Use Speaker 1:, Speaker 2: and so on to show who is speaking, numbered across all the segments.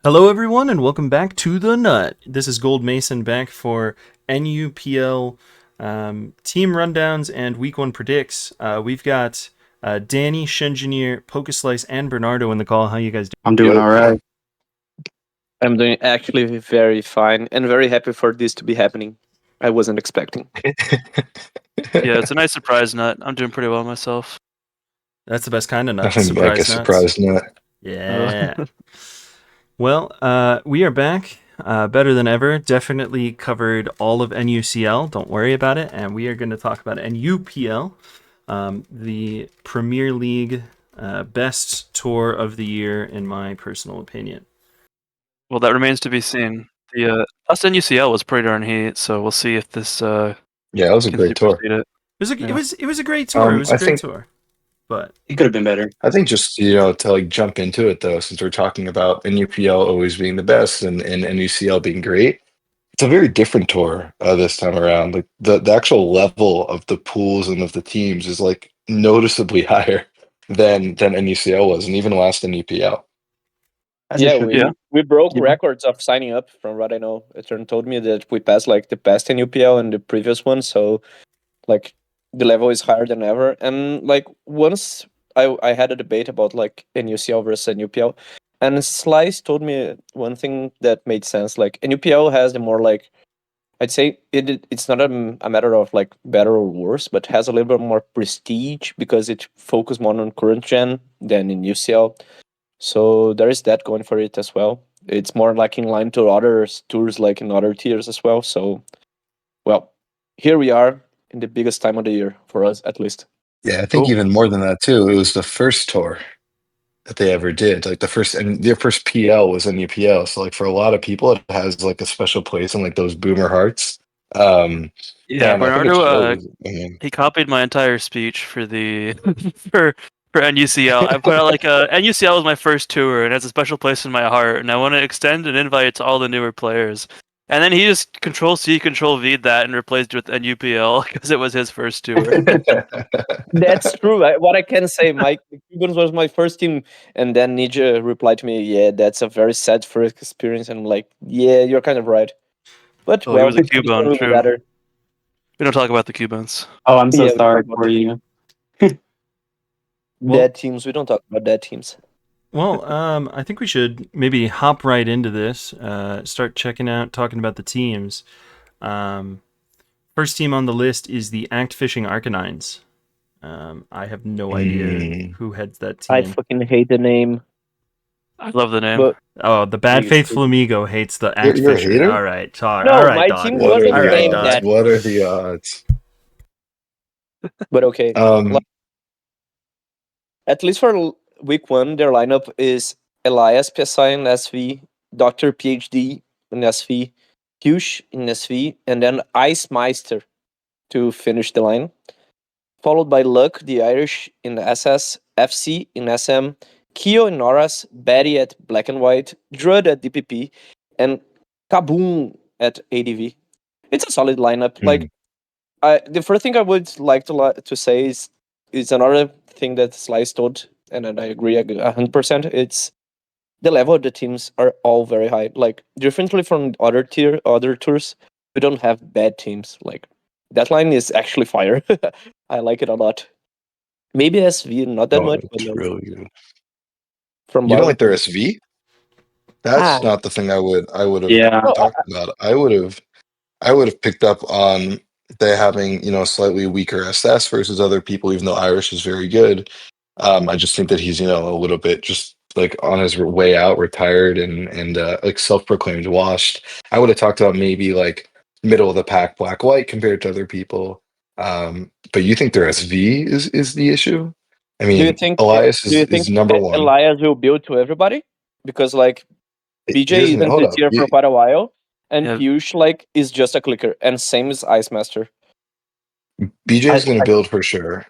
Speaker 1: Hello, everyone, and welcome back to The Nut. This is Gold Mason back for NUPL team rundowns and week one predicts. We've got Danny, Shengineer, Pokeslice, and Bernardo in the call. How you guys
Speaker 2: I'm doing
Speaker 3: Yo.
Speaker 2: all right.
Speaker 3: I'm doing actually very fine and very happy for this to be happening. I wasn't expecting.
Speaker 4: Yeah, it's a nice surprise nut. I'm doing pretty well myself.
Speaker 1: That's the best kind of nuts.
Speaker 2: Nothing like a
Speaker 1: Surprise nuts.
Speaker 2: surprise nut.
Speaker 1: Yeah. Well, we are back. Better than ever. Definitely covered all of NUCL. Don't worry about it. And we are going to talk about NUPL, the Premier League best tour of the year, in my personal opinion.
Speaker 4: Well, that remains to be seen. The last NUCL was pretty darn heat, so we'll see if this
Speaker 2: Yeah, it was a
Speaker 4: can
Speaker 2: great tour.
Speaker 4: supersede it.
Speaker 1: It was a great tour. It was a
Speaker 2: I
Speaker 1: great
Speaker 2: think
Speaker 1: tour. But
Speaker 3: It could have been better.
Speaker 2: I think just to like jump into it though, since we're talking about NUPL always being the best and NUCL being great, it's a very different tour this time around. Like the actual level of the pools and of the teams is like noticeably higher than NUCL was, and even last NUPL.
Speaker 3: As yeah, we
Speaker 4: Yeah.
Speaker 3: we broke
Speaker 4: Yeah.
Speaker 3: records of signing up. From what I know, Etern told me that we passed like the past NUPL and the previous one. So like the level is higher than ever. And like once I had a debate about like NUCL versus NUPL, and Slice told me one thing that made sense. Like NUPL has the more like I'd say it's not a matter of like better or worse, but has a little bit more prestige because it focuses more on current gen than in UCL. So there is that going for it as well. It's more like in line to other tours like in other tiers as well. So well, here we are in the biggest time of the year for us at least.
Speaker 2: Yeah, I think
Speaker 4: Cool.
Speaker 2: even more than that too. It was the first tour that they ever did. Like the first, and their first PL was NUPL. So like for a lot of people, it has like a special place in like those boomer hearts.
Speaker 4: Yeah,
Speaker 2: And I think it
Speaker 4: Bernardo,
Speaker 2: shows. I mean,
Speaker 4: he copied my entire speech for the for for NUCL. I put out like NUCL was my first tour and has a special place in my heart, and I want to extend an invite to all the newer players. And then he just Control C, Control V that and replaced it with NUPL because it was his first tour.
Speaker 3: That's true. What I can say, Mike, the Cubans was my first team, and then Ninja replied to me, "Yeah, that's a very sad first experience." And I'm like, "Yeah, you're kind of right." But
Speaker 4: Oh, he
Speaker 3: well,
Speaker 4: was a
Speaker 3: this one
Speaker 4: Cubone,
Speaker 3: will be
Speaker 4: true.
Speaker 3: better.
Speaker 4: We don't talk about the Cubans.
Speaker 2: Oh, I'm so
Speaker 3: Yeah, we
Speaker 2: sorry
Speaker 3: talk about
Speaker 2: for you.
Speaker 1: Well-
Speaker 3: dead teams. We don't talk about dead teams.
Speaker 1: well, I think we should maybe hop right into this. Start talking about the teams. First team on the list is the Fishing Arcanines. I have no idea who heads that
Speaker 3: I
Speaker 1: team.
Speaker 3: fucking hate the name.
Speaker 4: I love the name.
Speaker 3: But
Speaker 1: Oh, the Bad
Speaker 3: Me
Speaker 1: Faith
Speaker 3: too.
Speaker 1: Flamingo hates the Act
Speaker 2: You're a
Speaker 1: Fisher.
Speaker 2: hater?
Speaker 1: All right, all
Speaker 3: no,
Speaker 1: right,
Speaker 3: my
Speaker 1: dog.
Speaker 3: team
Speaker 2: What are
Speaker 3: wasn't
Speaker 1: All
Speaker 2: the
Speaker 1: right,
Speaker 3: named
Speaker 2: odds?
Speaker 1: dog.
Speaker 3: that.
Speaker 2: What are the odds?
Speaker 3: But okay,
Speaker 2: Um,
Speaker 3: at least for week one, their lineup is Elias PSI in SV, Doctor PhD in SV, Huge in SV, and then Ice Meister to finish the line. Followed by Luck, the Irish in the SS, FC in SM, Keo in Noras, Betty at Black and White, Drudd at DPP, and Kaboom at ADV. It's a solid lineup. Like the first thing I would like to say is another thing that Slice told, and I agree 100%. It's the level of the teams are all very high. Like differently from other tours, we don't have bad teams. Like that line is actually fire. I like it a lot. Maybe SV not that
Speaker 2: oh,
Speaker 3: much, but
Speaker 2: it's
Speaker 3: like
Speaker 2: really good.
Speaker 3: from
Speaker 2: You
Speaker 3: what
Speaker 2: don't
Speaker 3: we
Speaker 2: like their
Speaker 3: can.
Speaker 2: SV?
Speaker 3: Ah,
Speaker 2: That's not the thing I would have
Speaker 3: no,
Speaker 2: talked about. I would have picked up on they having, slightly weaker SS versus other people, even though Irish is very good. I just think that he's, a little bit just like on his way out, retired and like self-proclaimed washed. I would have talked about maybe like middle of the pack black white compared to other people. But you think their SV is the issue? I
Speaker 3: do you
Speaker 2: mean,
Speaker 3: think
Speaker 2: Elias
Speaker 3: do you
Speaker 2: is
Speaker 3: think
Speaker 2: number one.
Speaker 3: Elias will build to everybody? Because like
Speaker 2: He
Speaker 3: BJ
Speaker 2: doesn't
Speaker 3: isn't
Speaker 2: hold
Speaker 3: this
Speaker 2: up.
Speaker 3: year for quite a while, and
Speaker 4: Yeah,
Speaker 3: Piyush like is just a clicker, and same as Ice Master.
Speaker 2: BJ
Speaker 3: I,
Speaker 2: is going to
Speaker 3: I
Speaker 2: build for sure.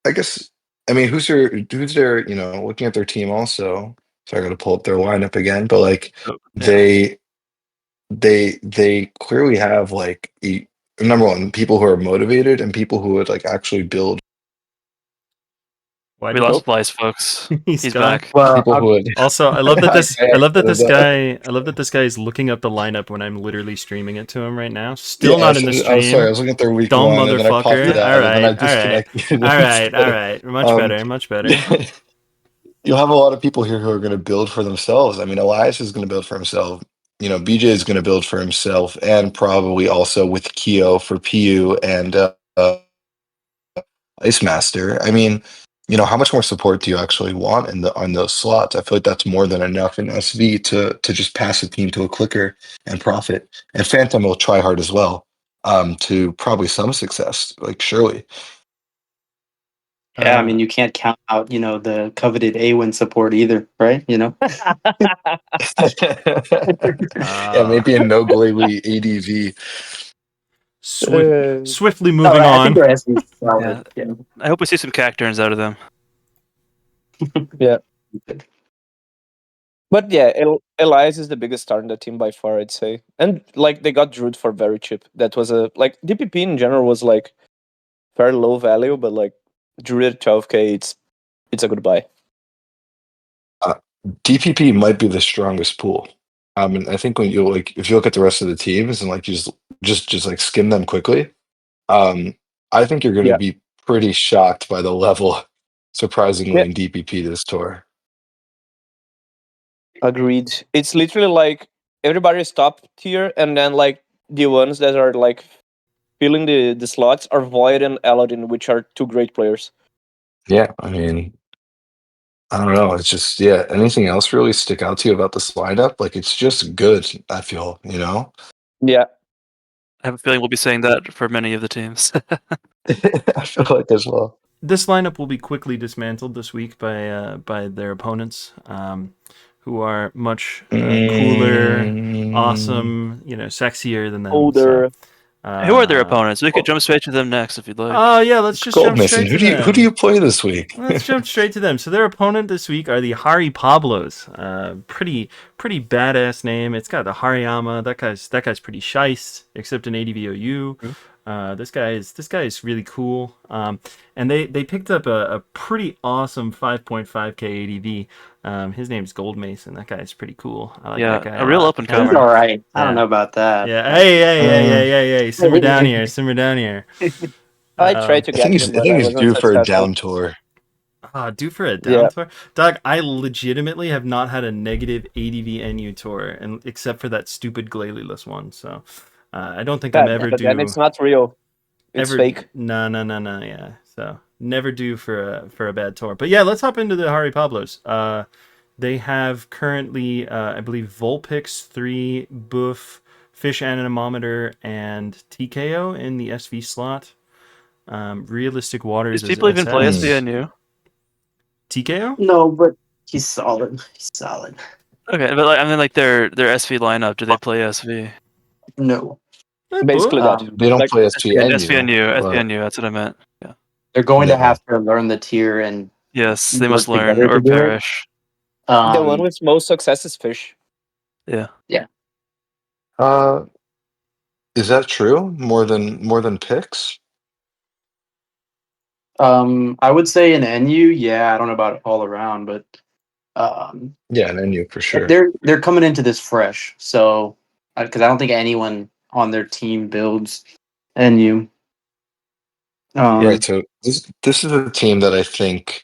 Speaker 2: I guess. I mean, who's their? Looking at their team also. So I got to pull up their lineup again. But like,
Speaker 4: yeah.
Speaker 2: they they clearly have like number one people who are motivated and people who would like actually build.
Speaker 1: Why
Speaker 4: We
Speaker 1: did
Speaker 4: lost Blyce, folks.
Speaker 1: He's
Speaker 4: He's
Speaker 1: gone.
Speaker 4: back.
Speaker 5: Well,
Speaker 2: People who would.
Speaker 1: Also, I love that this.
Speaker 2: I
Speaker 1: I love that this
Speaker 2: exited
Speaker 1: guy. I love that this guy is looking up the lineup when I'm literally streaming it to him right now. Still
Speaker 2: Yeah,
Speaker 1: not in the
Speaker 2: I was sorry. I
Speaker 1: stream.
Speaker 2: was looking at their week
Speaker 1: Dumb
Speaker 2: one, and then I popped it
Speaker 1: motherfucker. All
Speaker 2: out, and then I
Speaker 1: right, all right,
Speaker 2: disconnected.
Speaker 1: all right, all
Speaker 2: So,
Speaker 1: right. Much better, much better.
Speaker 2: you'll have a lot of people here who are going to build for themselves. I mean, Elias is going to build for himself. BJ is going to build for himself, and probably also with Keo for PU and Ice Master. I mean, how much more support do you actually want on those slots? I feel like that's more than enough in SV to just pass a team to a clicker and profit. And Phantom will try hard as well, to probably some success, like surely.
Speaker 5: yeah, I mean, you can't count out, the coveted A-Win support either, right?
Speaker 2: Yeah, maybe a no Glalie ADV.
Speaker 1: Swiftly
Speaker 5: No,
Speaker 1: moving
Speaker 5: I think
Speaker 1: on.
Speaker 5: their SV is solid.
Speaker 4: Yeah. I hope we see some cacturns out of them.
Speaker 3: Yeah. But yeah, Elias is the biggest star in the team by far, I'd say. And like they got Druid for very cheap. That was DPP in general was like very low value, but like Druid at 12k, it's a good buy.
Speaker 2: DPP might be the strongest pool. And I think when if you look at the rest of the teams and like you just like skim them quickly, I think you're going to
Speaker 3: Yeah.
Speaker 2: be pretty shocked by the level, surprisingly,
Speaker 3: Yeah.
Speaker 2: in DPP this tour.
Speaker 3: Agreed. It's literally like everybody's top tier, and then like the ones that are like filling the slots are Void and Aladdin, which are two great players.
Speaker 2: Yeah, I mean, I don't know. It's just Anything else really stick out to you about this lineup? Like it's just good. I feel.
Speaker 3: Yeah.
Speaker 4: I have a feeling we'll be saying that for many of the teams.
Speaker 2: I feel like as well.
Speaker 1: This lineup will be quickly dismantled this week by their opponents, who are much cooler, awesome, sexier than them.
Speaker 3: Older.
Speaker 4: Who are their opponents? We could jump straight to them next if you'd like.
Speaker 1: Oh yeah, let's just
Speaker 2: Gold
Speaker 1: jump
Speaker 2: missing.
Speaker 1: straight to them.
Speaker 2: Who do you play this week?
Speaker 1: Let's jump straight to them. So their opponent this week are the Haripablos. Pretty badass name. It's got the Hariyama. That guy's pretty shice, except in ADVOU. This guy is really cool. And they picked up a pretty awesome 5.5k ADV. His name's Gold Mason. That guy's pretty cool. I like that guy.
Speaker 4: A real up and
Speaker 5: He's
Speaker 4: comer.
Speaker 5: all right. I
Speaker 1: Yeah.
Speaker 5: don't know about that.
Speaker 1: Yeah. Hey. Simmer down here. Simmer down here.
Speaker 3: I tried to
Speaker 2: I
Speaker 3: get
Speaker 2: think
Speaker 3: him,
Speaker 2: he's
Speaker 3: but I wasn't
Speaker 2: due for a
Speaker 3: successful.
Speaker 2: down tour.
Speaker 1: Due for a down
Speaker 3: Yeah.
Speaker 1: tour? Doug, I legitimately have not had a negative ADV NU tour, except for that stupid Glalie-less one. So I don't think I'm ever
Speaker 3: But
Speaker 1: due.
Speaker 3: then it's not real. It's fake.
Speaker 1: No. Yeah. So never due for a bad tour. But yeah, let's hop into the Haripablos. They have currently, I believe, Vulpix 3, Boof, Fish Anemometer, and TKO in the SV slot. Realistic Waters.
Speaker 4: These people even play
Speaker 1: SS.
Speaker 4: SVNU?
Speaker 1: TKO?
Speaker 5: No, but he's solid. He's solid.
Speaker 4: Okay, but their SV lineup, do they play SV?
Speaker 5: No.
Speaker 3: Basically that.
Speaker 2: They don't
Speaker 3: Like,
Speaker 2: play SVNU.
Speaker 4: SVNU, that's what I meant. Yeah.
Speaker 5: They're going to
Speaker 2: Yeah.
Speaker 5: have to learn the tier and
Speaker 4: Yes, they
Speaker 5: work
Speaker 4: must learn
Speaker 5: together to
Speaker 4: or
Speaker 5: do it.
Speaker 4: perish.
Speaker 3: the one with most success is Fish.
Speaker 4: Yeah.
Speaker 2: Is that true? More than picks?
Speaker 5: I would say an NU, yeah, I don't know about all around, but
Speaker 2: Yeah, an NU for sure.
Speaker 5: they're coming into this fresh. So because I don't think anyone on their team builds NU.
Speaker 2: Right. So this is a team that I think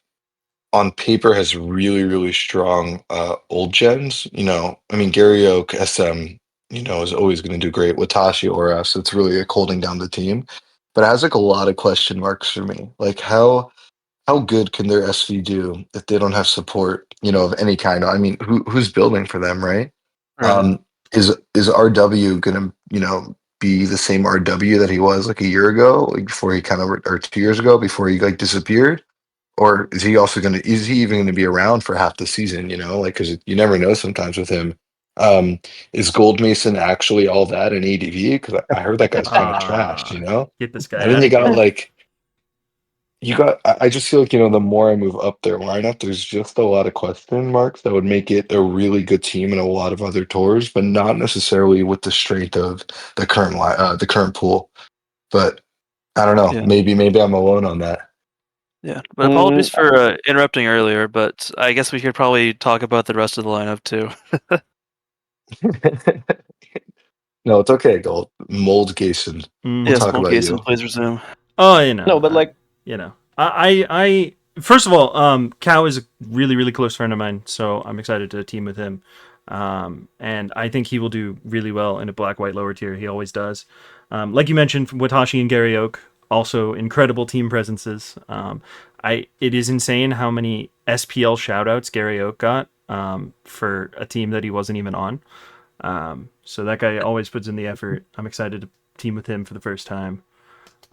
Speaker 2: on paper has really, really strong old gens. I mean Gary Oak, SM, is always going to do great. Watashi Oraf, so it's really like holding down the team. But it has like a lot of question marks for me. Like how good can their SV do if they don't have support, of any kind? I mean, who's building for them, right?
Speaker 4: Right.
Speaker 2: Is RW gonna, be the same RW that he was like a year ago, like before he or 2 years ago before he like disappeared? Or is he even gonna be around for half the season, like, because you never know sometimes with him. Is Gold Mason actually all that in ADV? Because I heard that guy's kind of trash,
Speaker 1: Get this guy
Speaker 2: And then
Speaker 1: out
Speaker 2: you
Speaker 1: of
Speaker 2: got
Speaker 1: here.
Speaker 2: like I just feel like, the more I move up their lineup, there's just a lot of question marks that would make it a really good team in a lot of other tours, but not necessarily with the strength of the current pool. But I don't know.
Speaker 4: Yeah.
Speaker 2: Maybe I'm alone on that.
Speaker 4: Yeah, but apologies for interrupting earlier, but I guess we could probably talk about the rest of the lineup too.
Speaker 2: No, it's okay, Gold. Moldcation. We'll
Speaker 4: Yes,
Speaker 2: talk about
Speaker 4: Molgason,
Speaker 2: you.
Speaker 4: please resume.
Speaker 1: Oh, you know.
Speaker 3: No, but like,
Speaker 1: you know, I first of all, Cow is a really, really close friend of mine, so I'm excited to team with him. And I think he will do really well in a black-white lower tier. He always does. Like you mentioned, Watashi and Gary Oak, also incredible team presences. It is insane how many SPL shoutouts Gary Oak got for a team that he wasn't even on. So that guy always puts in the effort. I'm excited to team with him for the first time.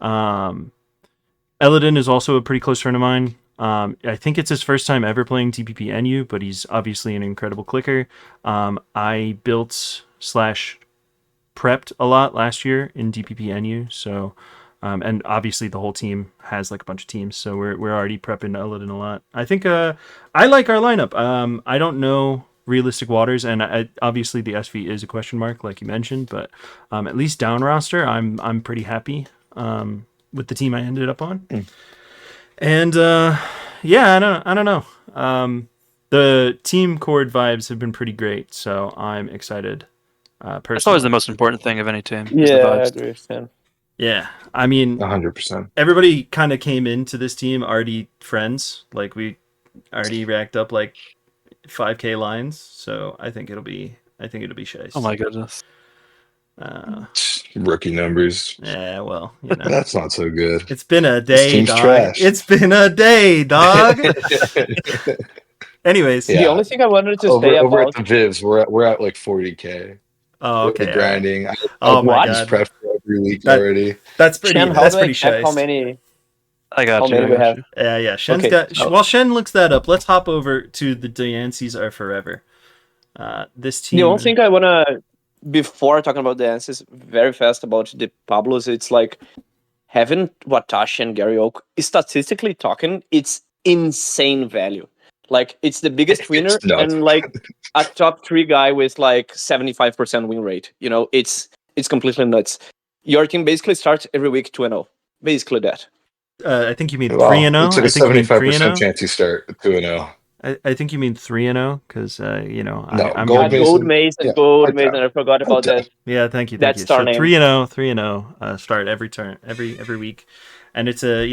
Speaker 1: Eladin is also a pretty close friend of mine. I think it's his first time ever playing TPP NU, but he's obviously an incredible clicker. I built / prepped a lot last year in DPP NU, so and obviously the whole team has like a bunch of teams, so we're already prepping Eladin a lot. I think I like our lineup. I don't know realistic waters, and obviously the SV is a question mark, like you mentioned, but at least down roster, I'm pretty happy with the team I ended up on. And yeah, I don't know. The team chord vibes have been pretty great, so I'm excited.
Speaker 4: That's
Speaker 1: Personally,
Speaker 4: always the most important thing of any team. Is the
Speaker 3: yeah, I
Speaker 4: vibes.
Speaker 3: agree with Sam.
Speaker 1: yeah. I mean,
Speaker 2: 100%.
Speaker 1: everybody kind of came into this team already friends. Like we already racked up like 5K lines, so I think it'll be shice.
Speaker 4: Oh my goodness.
Speaker 2: Rookie numbers.
Speaker 1: Yeah, well, you know.
Speaker 2: That's not so good.
Speaker 1: It's been a
Speaker 2: This
Speaker 1: day,
Speaker 2: team's
Speaker 1: dog.
Speaker 2: trash.
Speaker 1: It's been a day, dog. Anyways,
Speaker 2: Yeah.
Speaker 3: The only thing I wanted to say
Speaker 2: over
Speaker 3: about
Speaker 2: at the Vivs, we're at like 40K.
Speaker 1: oh,
Speaker 2: Really
Speaker 1: okay, all right.
Speaker 2: grinding.
Speaker 1: Oh my
Speaker 3: What?
Speaker 2: He's
Speaker 1: god,
Speaker 2: prepped for every week
Speaker 1: That-
Speaker 2: already.
Speaker 1: that's pretty.
Speaker 3: Shen, how
Speaker 1: That's
Speaker 3: do I
Speaker 1: pretty
Speaker 3: check how
Speaker 1: shice.
Speaker 3: many?
Speaker 4: I got
Speaker 3: How
Speaker 4: you.
Speaker 3: many
Speaker 4: I
Speaker 3: we
Speaker 4: got
Speaker 3: have?
Speaker 4: you.
Speaker 1: Yeah. Shen's
Speaker 3: Okay.
Speaker 1: got. While Shen looks that up, let's hop over to the Diancies are forever. This team.
Speaker 3: The only thing I wanna, before talking about the answers, very fast about the Pablos, it's like having Watashi and Gary Oak, statistically talking, it's insane value. Like it's the biggest winner
Speaker 2: It's nuts.
Speaker 3: and like a top 3 guy with like 75% win rate. You know, it's completely nuts. Your team basically starts every week 2-0. Basically that.
Speaker 1: I think you mean
Speaker 2: Wow.
Speaker 1: 3-0.
Speaker 2: It's like
Speaker 1: I
Speaker 2: a
Speaker 1: think you mean
Speaker 2: 75%
Speaker 1: 3-0.
Speaker 2: chance you start 2-0.
Speaker 1: I think you mean 3-0 because you know
Speaker 2: No,
Speaker 1: I'm
Speaker 2: Gold
Speaker 1: gonna,
Speaker 3: Gold
Speaker 2: Mason.
Speaker 3: Mason,
Speaker 2: Yeah,
Speaker 3: Gold
Speaker 2: right
Speaker 3: Mason.
Speaker 2: down.
Speaker 3: I forgot about
Speaker 2: Okay.
Speaker 3: that.
Speaker 1: yeah. Thank you.
Speaker 3: That star
Speaker 1: So
Speaker 3: name.
Speaker 1: 3-0 start every turn every week, and it's a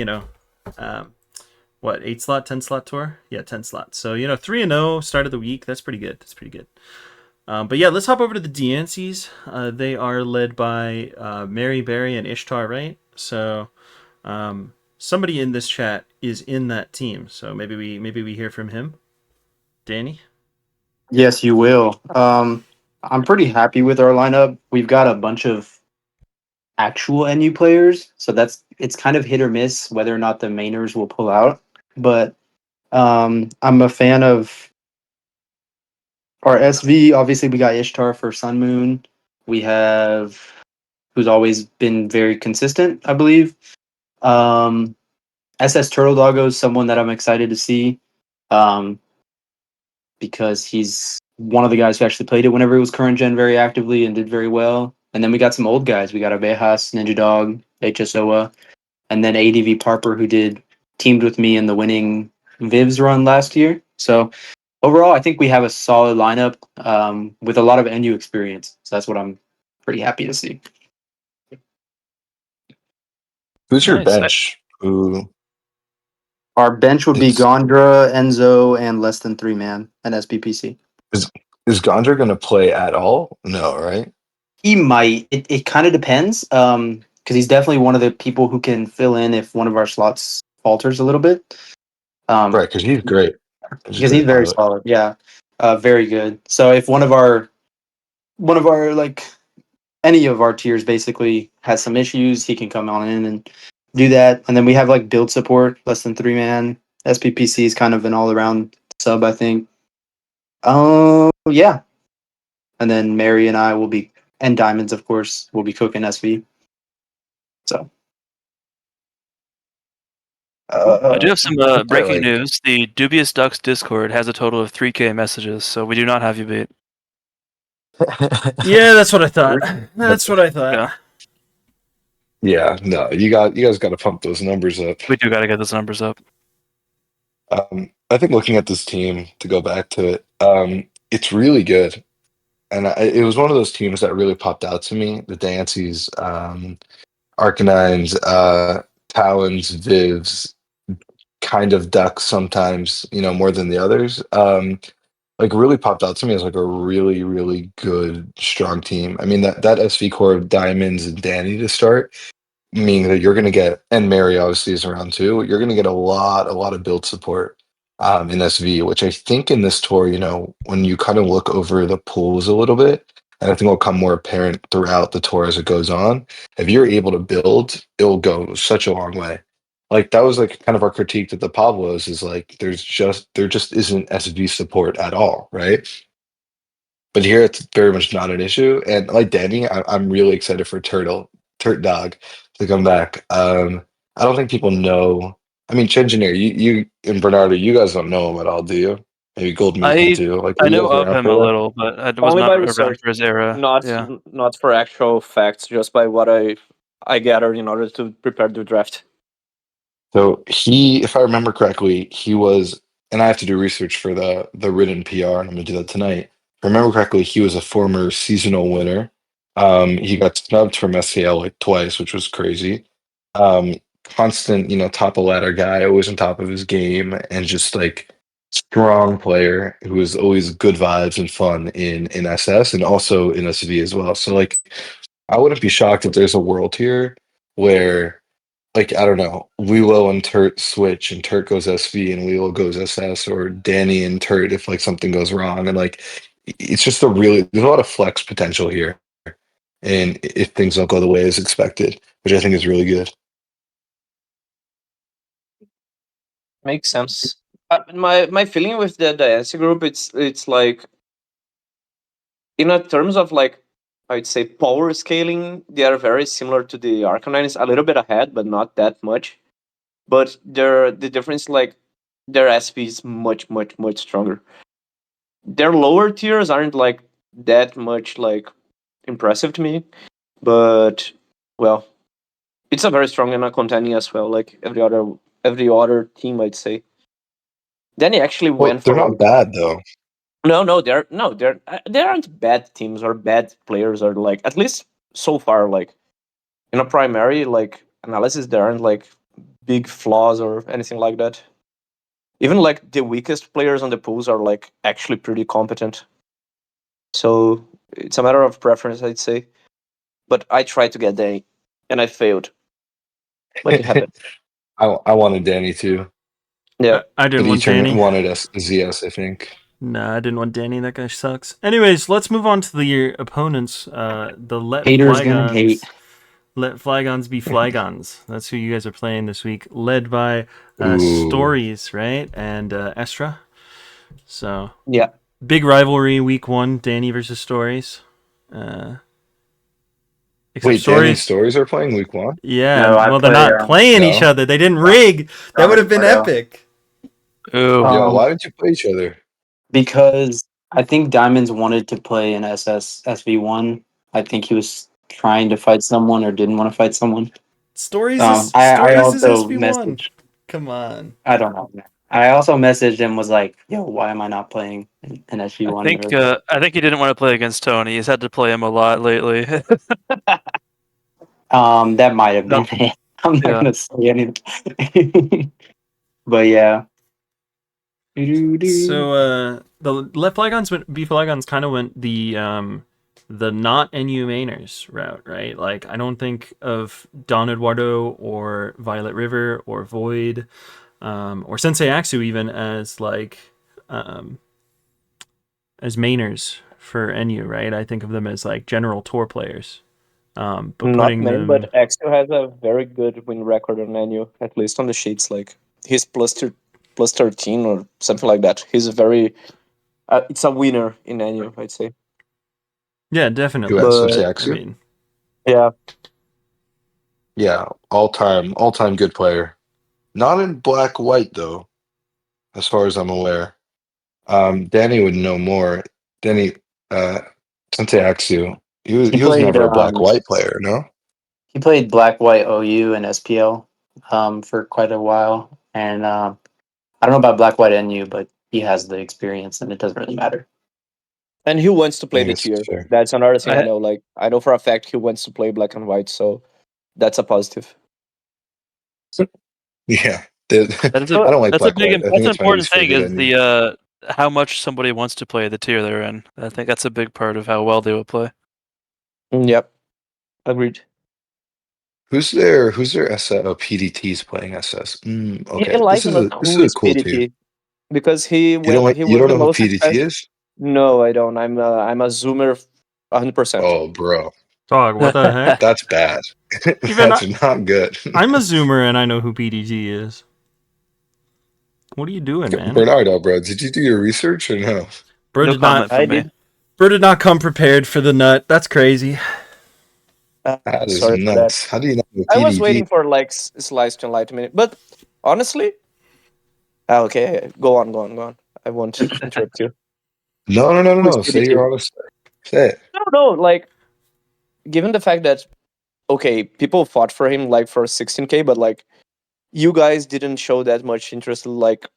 Speaker 1: what 8 slot 10 slot tour? Yeah, 10 slots. So 3-0 start of the week. That's pretty good. But yeah, let's hop over to the Diancies. They are led by Mary, Barry, and Ishtar, right? So somebody in this chat is in that team. So maybe we hear from him. Danny?
Speaker 5: Yes, you will. I'm pretty happy with our lineup. We've got a bunch of actual NU players, so it's kind of hit or miss whether or not the mainers will pull out. But I'm a fan of our SV. Obviously, we got Ishtar for Sun Moon. We have who's always been very consistent, I believe. SS Turtle Doggo is someone that I'm excited to see. Because he's one of the guys who actually played it whenever it was current gen very actively and did very well. And then we got some old guys. We got Abejas, Ninja Dog, HSOA, and then ADV Parper, who teamed with me in the winning Vivs run last year. So overall, I think we have a solid lineup with a lot of NU experience. So that's what I'm pretty happy to see.
Speaker 2: Who's your
Speaker 4: Nice.
Speaker 2: bench? Who
Speaker 5: Our bench would be
Speaker 2: is
Speaker 5: Gondra, Enzo, and less than 3 man and SPPC.
Speaker 2: is Gondra going to play at all? No, right?
Speaker 5: He might. It kind of depends. Because he's definitely one of the people who can fill in if one of our slots falters a little bit.
Speaker 2: Right, because he's great.
Speaker 5: Because he's very solid. Yeah, very good. So if one of our like any of our tiers basically has some issues, he can come on in and do that. And then we have like build support, less than 3 man. SPPC is kind of an all around sub, I think. Yeah. And then Mary and I will be, and Diamonds, of course, will be cooking SV. So.
Speaker 4: I do have some breaking
Speaker 2: like-
Speaker 4: news. The Dubious Ducks Discord has a total of 3K messages, so we do not have you beat.
Speaker 1: Yeah, that's what I thought. That's what I thought.
Speaker 4: Yeah.
Speaker 2: Yeah, no, you guys got to pump those numbers up.
Speaker 4: We do got to get those numbers up.
Speaker 2: I think looking at this team, to go back to it, it's really good. And it was one of those teams that really popped out to me. The Diancies, Arcanines, Talons, Vivs, kind of Ducks sometimes, more than the others. Like really popped out to me as like a really, really good, strong team. I mean that SV core of Diamonds and Danny to start, meaning that you're going to get, and Mary obviously is around too. You're going to get a lot of build support in SV, which I think in this tour, when you kind of look over the pools a little bit, and I think will come more apparent throughout the tour as it goes on. If you're able to build, it'll go such a long way. Like that was like kind of our critique to the Pablos is like there just isn't SV support at all, right? But here it's very much not an issue. And like Danny, I'm really excited for Turt Dog to come back. I don't think people know. I mean, Chengineer, you and Bernardo, you guys don't know him at all, do you? Maybe Gold Meat
Speaker 4: I
Speaker 2: too. Like, were
Speaker 4: I
Speaker 2: you
Speaker 4: know
Speaker 2: guys
Speaker 4: of
Speaker 2: around
Speaker 4: him a
Speaker 2: for that?
Speaker 4: little, but I was
Speaker 3: Only by
Speaker 4: not around
Speaker 3: research,
Speaker 4: for his era.
Speaker 3: not
Speaker 4: Yeah.
Speaker 3: not for actual facts, just by what I gathered in order to prepare the draft.
Speaker 2: So he, if I remember correctly, he was, and I have to do research for the written PR, and I'm gonna do that tonight. If I remember correctly, he was a former seasonal winner. He got snubbed from SCL like twice, which was crazy. Constant, top of ladder guy, always on top of his game, and just like strong player who was always good vibes and fun in SS and also in SV as well. So like, I wouldn't be shocked if there's a world here where like I don't know, Lilo and Turt switch and Turt goes SV and Lilo goes SS or Danny and Turt if like something goes wrong and like it's just there's a lot of flex potential here and if things don't go the way as expected, which I think is really good.
Speaker 3: Makes sense. My feeling with the NC group, it's like in a terms of like I'd say power scaling, they are very similar to the Arcanines, a little bit ahead, but not that much. But the difference like their SP is much much much stronger. Their lower tiers aren't like that much like impressive to me, but well, it's a very strong and a contending as well. Like every other team, I'd say. Then he actually
Speaker 2: Well,
Speaker 3: went
Speaker 2: they're
Speaker 3: for
Speaker 2: not
Speaker 3: like
Speaker 2: bad though.
Speaker 3: no, they aren't bad teams or bad players or like at least so far like in a primary like analysis there aren't like big flaws or anything like that. Even like the weakest players on the pools are like actually pretty competent. So it's a matter of preference, I'd say. But I tried to get Danny, and I failed. But it happened.
Speaker 2: I wanted Danny too,
Speaker 3: Yeah.
Speaker 1: I
Speaker 2: but
Speaker 1: didn't want
Speaker 2: each
Speaker 1: Danny.
Speaker 2: wanted ZS, I think.
Speaker 1: Nah, I didn't want Danny. That guy sucks. Anyways, let's move on to the opponents. The
Speaker 5: Haters gonna hate.
Speaker 1: Let Flygons Be Flygons. That's who you guys are playing this week, led by
Speaker 2: Ooh.
Speaker 1: Stories, right? And Estra. So,
Speaker 3: Yeah.
Speaker 1: big rivalry week 1, Danny versus Stories. Uh, except
Speaker 2: Wait, Danny's
Speaker 1: Stories.
Speaker 2: stories are playing week 1?
Speaker 1: Yeah,
Speaker 5: No, I
Speaker 1: well, they're
Speaker 5: play
Speaker 1: not playing each
Speaker 2: No.
Speaker 1: other. They didn't rig. That would have been
Speaker 5: Roberto.
Speaker 1: epic.
Speaker 4: Ooh.
Speaker 2: Yo,
Speaker 5: Um,
Speaker 2: why did you play each other?
Speaker 5: because I think Diamonds wanted to play an SV1. I think he was trying to fight someone or didn't want to fight someone.
Speaker 1: Stories
Speaker 5: I
Speaker 1: is
Speaker 5: also
Speaker 1: SV1.
Speaker 5: messaged.
Speaker 1: Come on.
Speaker 5: I don't know. I also messaged him was like, "Yo, why am I not playing an SV1?" Or
Speaker 4: I think he didn't want to play against Tony. He's had to play him a lot lately.
Speaker 5: that might have
Speaker 4: No,
Speaker 5: been it. I'm not
Speaker 4: yeah.
Speaker 5: gonna say anything. But yeah.
Speaker 1: So the Let Flygons Be Flygons kind of went the not NU mainers route, right? Like I don't think of Don Eduardo or Violet River or Void or Sensei Axu even as like as mainers for NU, right? I think of them as like general tour players. But
Speaker 3: Not
Speaker 1: putting
Speaker 3: main,
Speaker 1: them
Speaker 3: but Exo has a very good win record on menu, at least on the sheets. Like he's plus 13 or something like that. He's a very it's a winner in NU, I'd say.
Speaker 1: yeah,
Speaker 2: Who
Speaker 1: definitely.
Speaker 2: has
Speaker 3: But
Speaker 1: But I
Speaker 2: Axu?
Speaker 1: mean,
Speaker 3: yeah,
Speaker 2: Yeah, all time good player. Not in black white though, as far as I'm aware. Danny would know more. Danny, uh, Sensei Axu,
Speaker 5: he
Speaker 2: he was
Speaker 5: played
Speaker 2: never a black white player, no?
Speaker 5: he played Black White OU and SPL for quite a while, and I don't know about Black White NU, but he has the experience, and it doesn't really matter.
Speaker 3: And he wants to
Speaker 2: I
Speaker 3: play
Speaker 2: think
Speaker 3: the
Speaker 2: it's
Speaker 3: tier.
Speaker 2: fair.
Speaker 3: That's another thing I
Speaker 4: I-
Speaker 3: know. Like I know for a fact he wants to play black and white, so that's a positive.
Speaker 2: Yeah.
Speaker 4: That's
Speaker 2: I don't like
Speaker 4: that's a
Speaker 2: black
Speaker 4: big
Speaker 2: white. I
Speaker 4: that's
Speaker 2: think
Speaker 4: an
Speaker 2: it's my
Speaker 4: important
Speaker 2: least
Speaker 4: thing
Speaker 2: favorite
Speaker 4: is
Speaker 2: NU.
Speaker 4: the how much somebody wants to play the tier they're in. I think that's a big part of how well they will play.
Speaker 3: Yep, agreed.
Speaker 2: Who's their SS? Oh, PDT's playing SS.
Speaker 3: I
Speaker 2: Okay.
Speaker 3: like him
Speaker 2: This
Speaker 3: who
Speaker 2: is a
Speaker 3: is
Speaker 2: cool tier.
Speaker 3: PDT because he went. He
Speaker 2: You
Speaker 3: was
Speaker 2: don't
Speaker 3: the
Speaker 2: know who
Speaker 3: most
Speaker 2: PDT
Speaker 3: successful.
Speaker 2: is?
Speaker 3: No, I don't. I'm a zoomer, 100%.
Speaker 2: Oh, bro.
Speaker 1: Dog, what the heck?
Speaker 2: That's bad.
Speaker 1: Even
Speaker 2: That's not good.
Speaker 1: I'm a zoomer and I know who PDG is. What are you doing, man?
Speaker 2: Bernardo, bro, did you do your research or no?
Speaker 1: Bro
Speaker 4: No
Speaker 1: did not.
Speaker 4: comment
Speaker 3: I
Speaker 4: from me.
Speaker 3: did.
Speaker 1: Bro did not come prepared for the nut. That's crazy.
Speaker 2: That is
Speaker 3: Sorry for that.
Speaker 2: nuts. How do you not know
Speaker 3: I was
Speaker 2: PDT?
Speaker 3: waiting for like Slice to enlighten me, but honestly, okay, go on, go on, go on. I won't interrupt you. Who is
Speaker 2: No. Say
Speaker 3: PDT?
Speaker 2: your honest. Say it.
Speaker 3: No, like given the fact that okay, people fought for him like for 16K, but like you guys didn't show that much interest. Like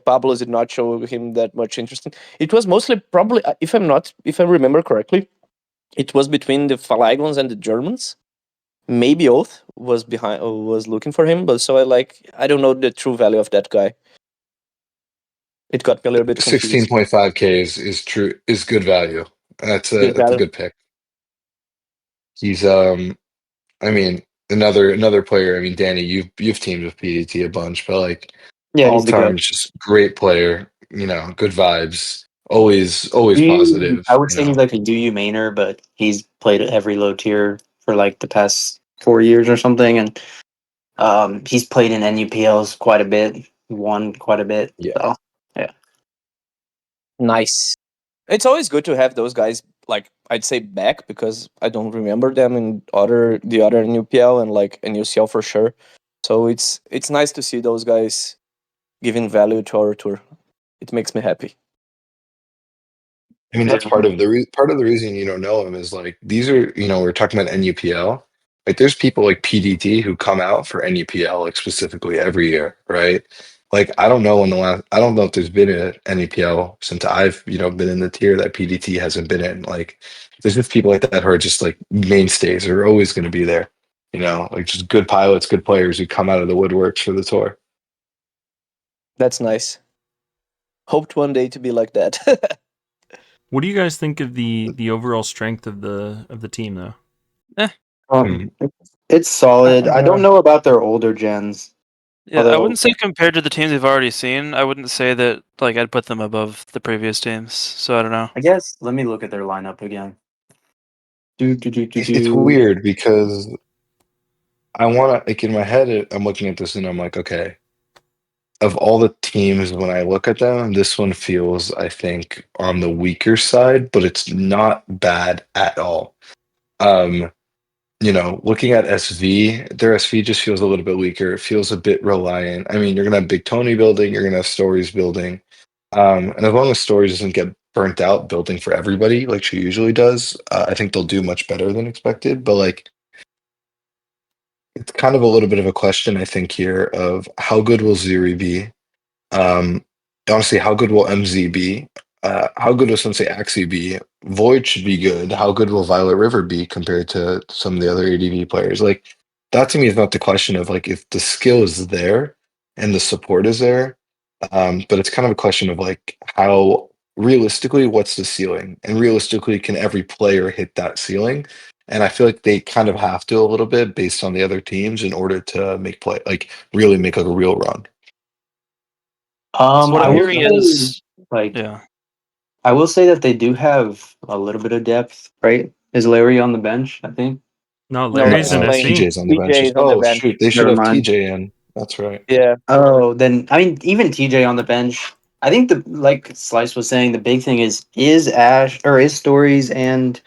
Speaker 3: Pablo did not show him that much interest. It was mostly probably, if I remember correctly, it was between the Flygons and the Germans. Maybe Oath was looking for him, but so I don't know the true value of that guy. It got me a little bit confused.
Speaker 2: 16.5K is good value.
Speaker 3: Good
Speaker 2: That's a
Speaker 3: value.
Speaker 2: good pick. He's I mean another player. I mean Danny, you've teamed with PDT a bunch, but like
Speaker 5: Yeah,
Speaker 2: all
Speaker 5: he's the
Speaker 2: time
Speaker 5: goat.
Speaker 2: just great player. You know, good vibes. Always positive.
Speaker 5: I would
Speaker 2: You
Speaker 5: say he's
Speaker 2: know,
Speaker 5: like a DU mainer, but he's played at every low tier for like the past 4 years or something, and he's played in NUPLs quite a bit, won quite a bit.
Speaker 2: yeah.
Speaker 5: So yeah,
Speaker 3: Nice. It's always good to have those guys like I'd say back because I don't remember them in the other NUPL and like NUCL for sure. So it's nice to see those guys giving value to our tour. It makes me happy.
Speaker 2: I mean, that's
Speaker 5: definitely.
Speaker 2: part of the reason you don't know him is like these are we're talking about NUPL. Like there's people like PDT who come out for NUPL like specifically every year, right? Like I don't know if there's been an NUPL since I've been in the tier that PDT hasn't been in. Like there's just people like that who are just like mainstays are always going to be there. Like just good pilots, good players who come out of the woodworks for the tour.
Speaker 3: That's nice. Hoped one day to be like that.
Speaker 1: What do you guys think of the overall strength of the team though?
Speaker 2: Hmm.
Speaker 5: It's solid. I don't know about their older gens,
Speaker 4: Yeah, I
Speaker 5: although
Speaker 4: wouldn't say compared to the teams we've already seen, I wouldn't say that like I'd put them above the previous teams. So I don't know.
Speaker 5: I guess let me look at their lineup again.
Speaker 2: It's
Speaker 5: Do.
Speaker 2: weird because I want to like in my head I'm looking at this and I'm like, okay, of all the teams when I look at them, this one feels I think on the weaker side, but it's not bad at all. Um, looking at SV, their SV just feels a little bit weaker. It feels a bit reliant. I mean, you're gonna have Big Tony building, you're gonna have Stories building. And as long as Stories doesn't get burnt out building for everybody like she usually does, I think they'll do much better than expected. But like it's kind of a little bit of a question, I think, here of how good will Zuri be? Um, Honestly, how good will MZ be? How good will Sensei Axie be? Void should be good. How good will Violet River be compared to some of the other ADV players? Like that to me is not the question of like if the skill is there and the support is there, but it's kind of a question of like how realistically what's the ceiling, and realistically can every player hit that ceiling? And I feel like they kind of have to a little bit based on the other teams in order to really make like a real run.
Speaker 4: So what
Speaker 5: I
Speaker 4: I'm
Speaker 5: will
Speaker 4: hearing
Speaker 5: say,
Speaker 4: is,
Speaker 5: like,
Speaker 4: yeah,
Speaker 5: I will say that they do have a little bit of depth, right? Is Larry on the bench? I think.
Speaker 1: No,
Speaker 3: No,
Speaker 1: Larry's
Speaker 3: Larry's
Speaker 1: an
Speaker 3: playing.
Speaker 1: SV.
Speaker 2: TJ's on the
Speaker 3: TJ
Speaker 2: benches.
Speaker 3: is on the
Speaker 2: Oh
Speaker 3: bench.
Speaker 2: shoot, they should
Speaker 5: Never
Speaker 2: have
Speaker 5: mind.
Speaker 2: TJ in. That's right.
Speaker 3: Yeah.
Speaker 5: Oh, then I mean, even TJ on the bench. I think the like Slice was saying, the big thing is Ash or is Stories and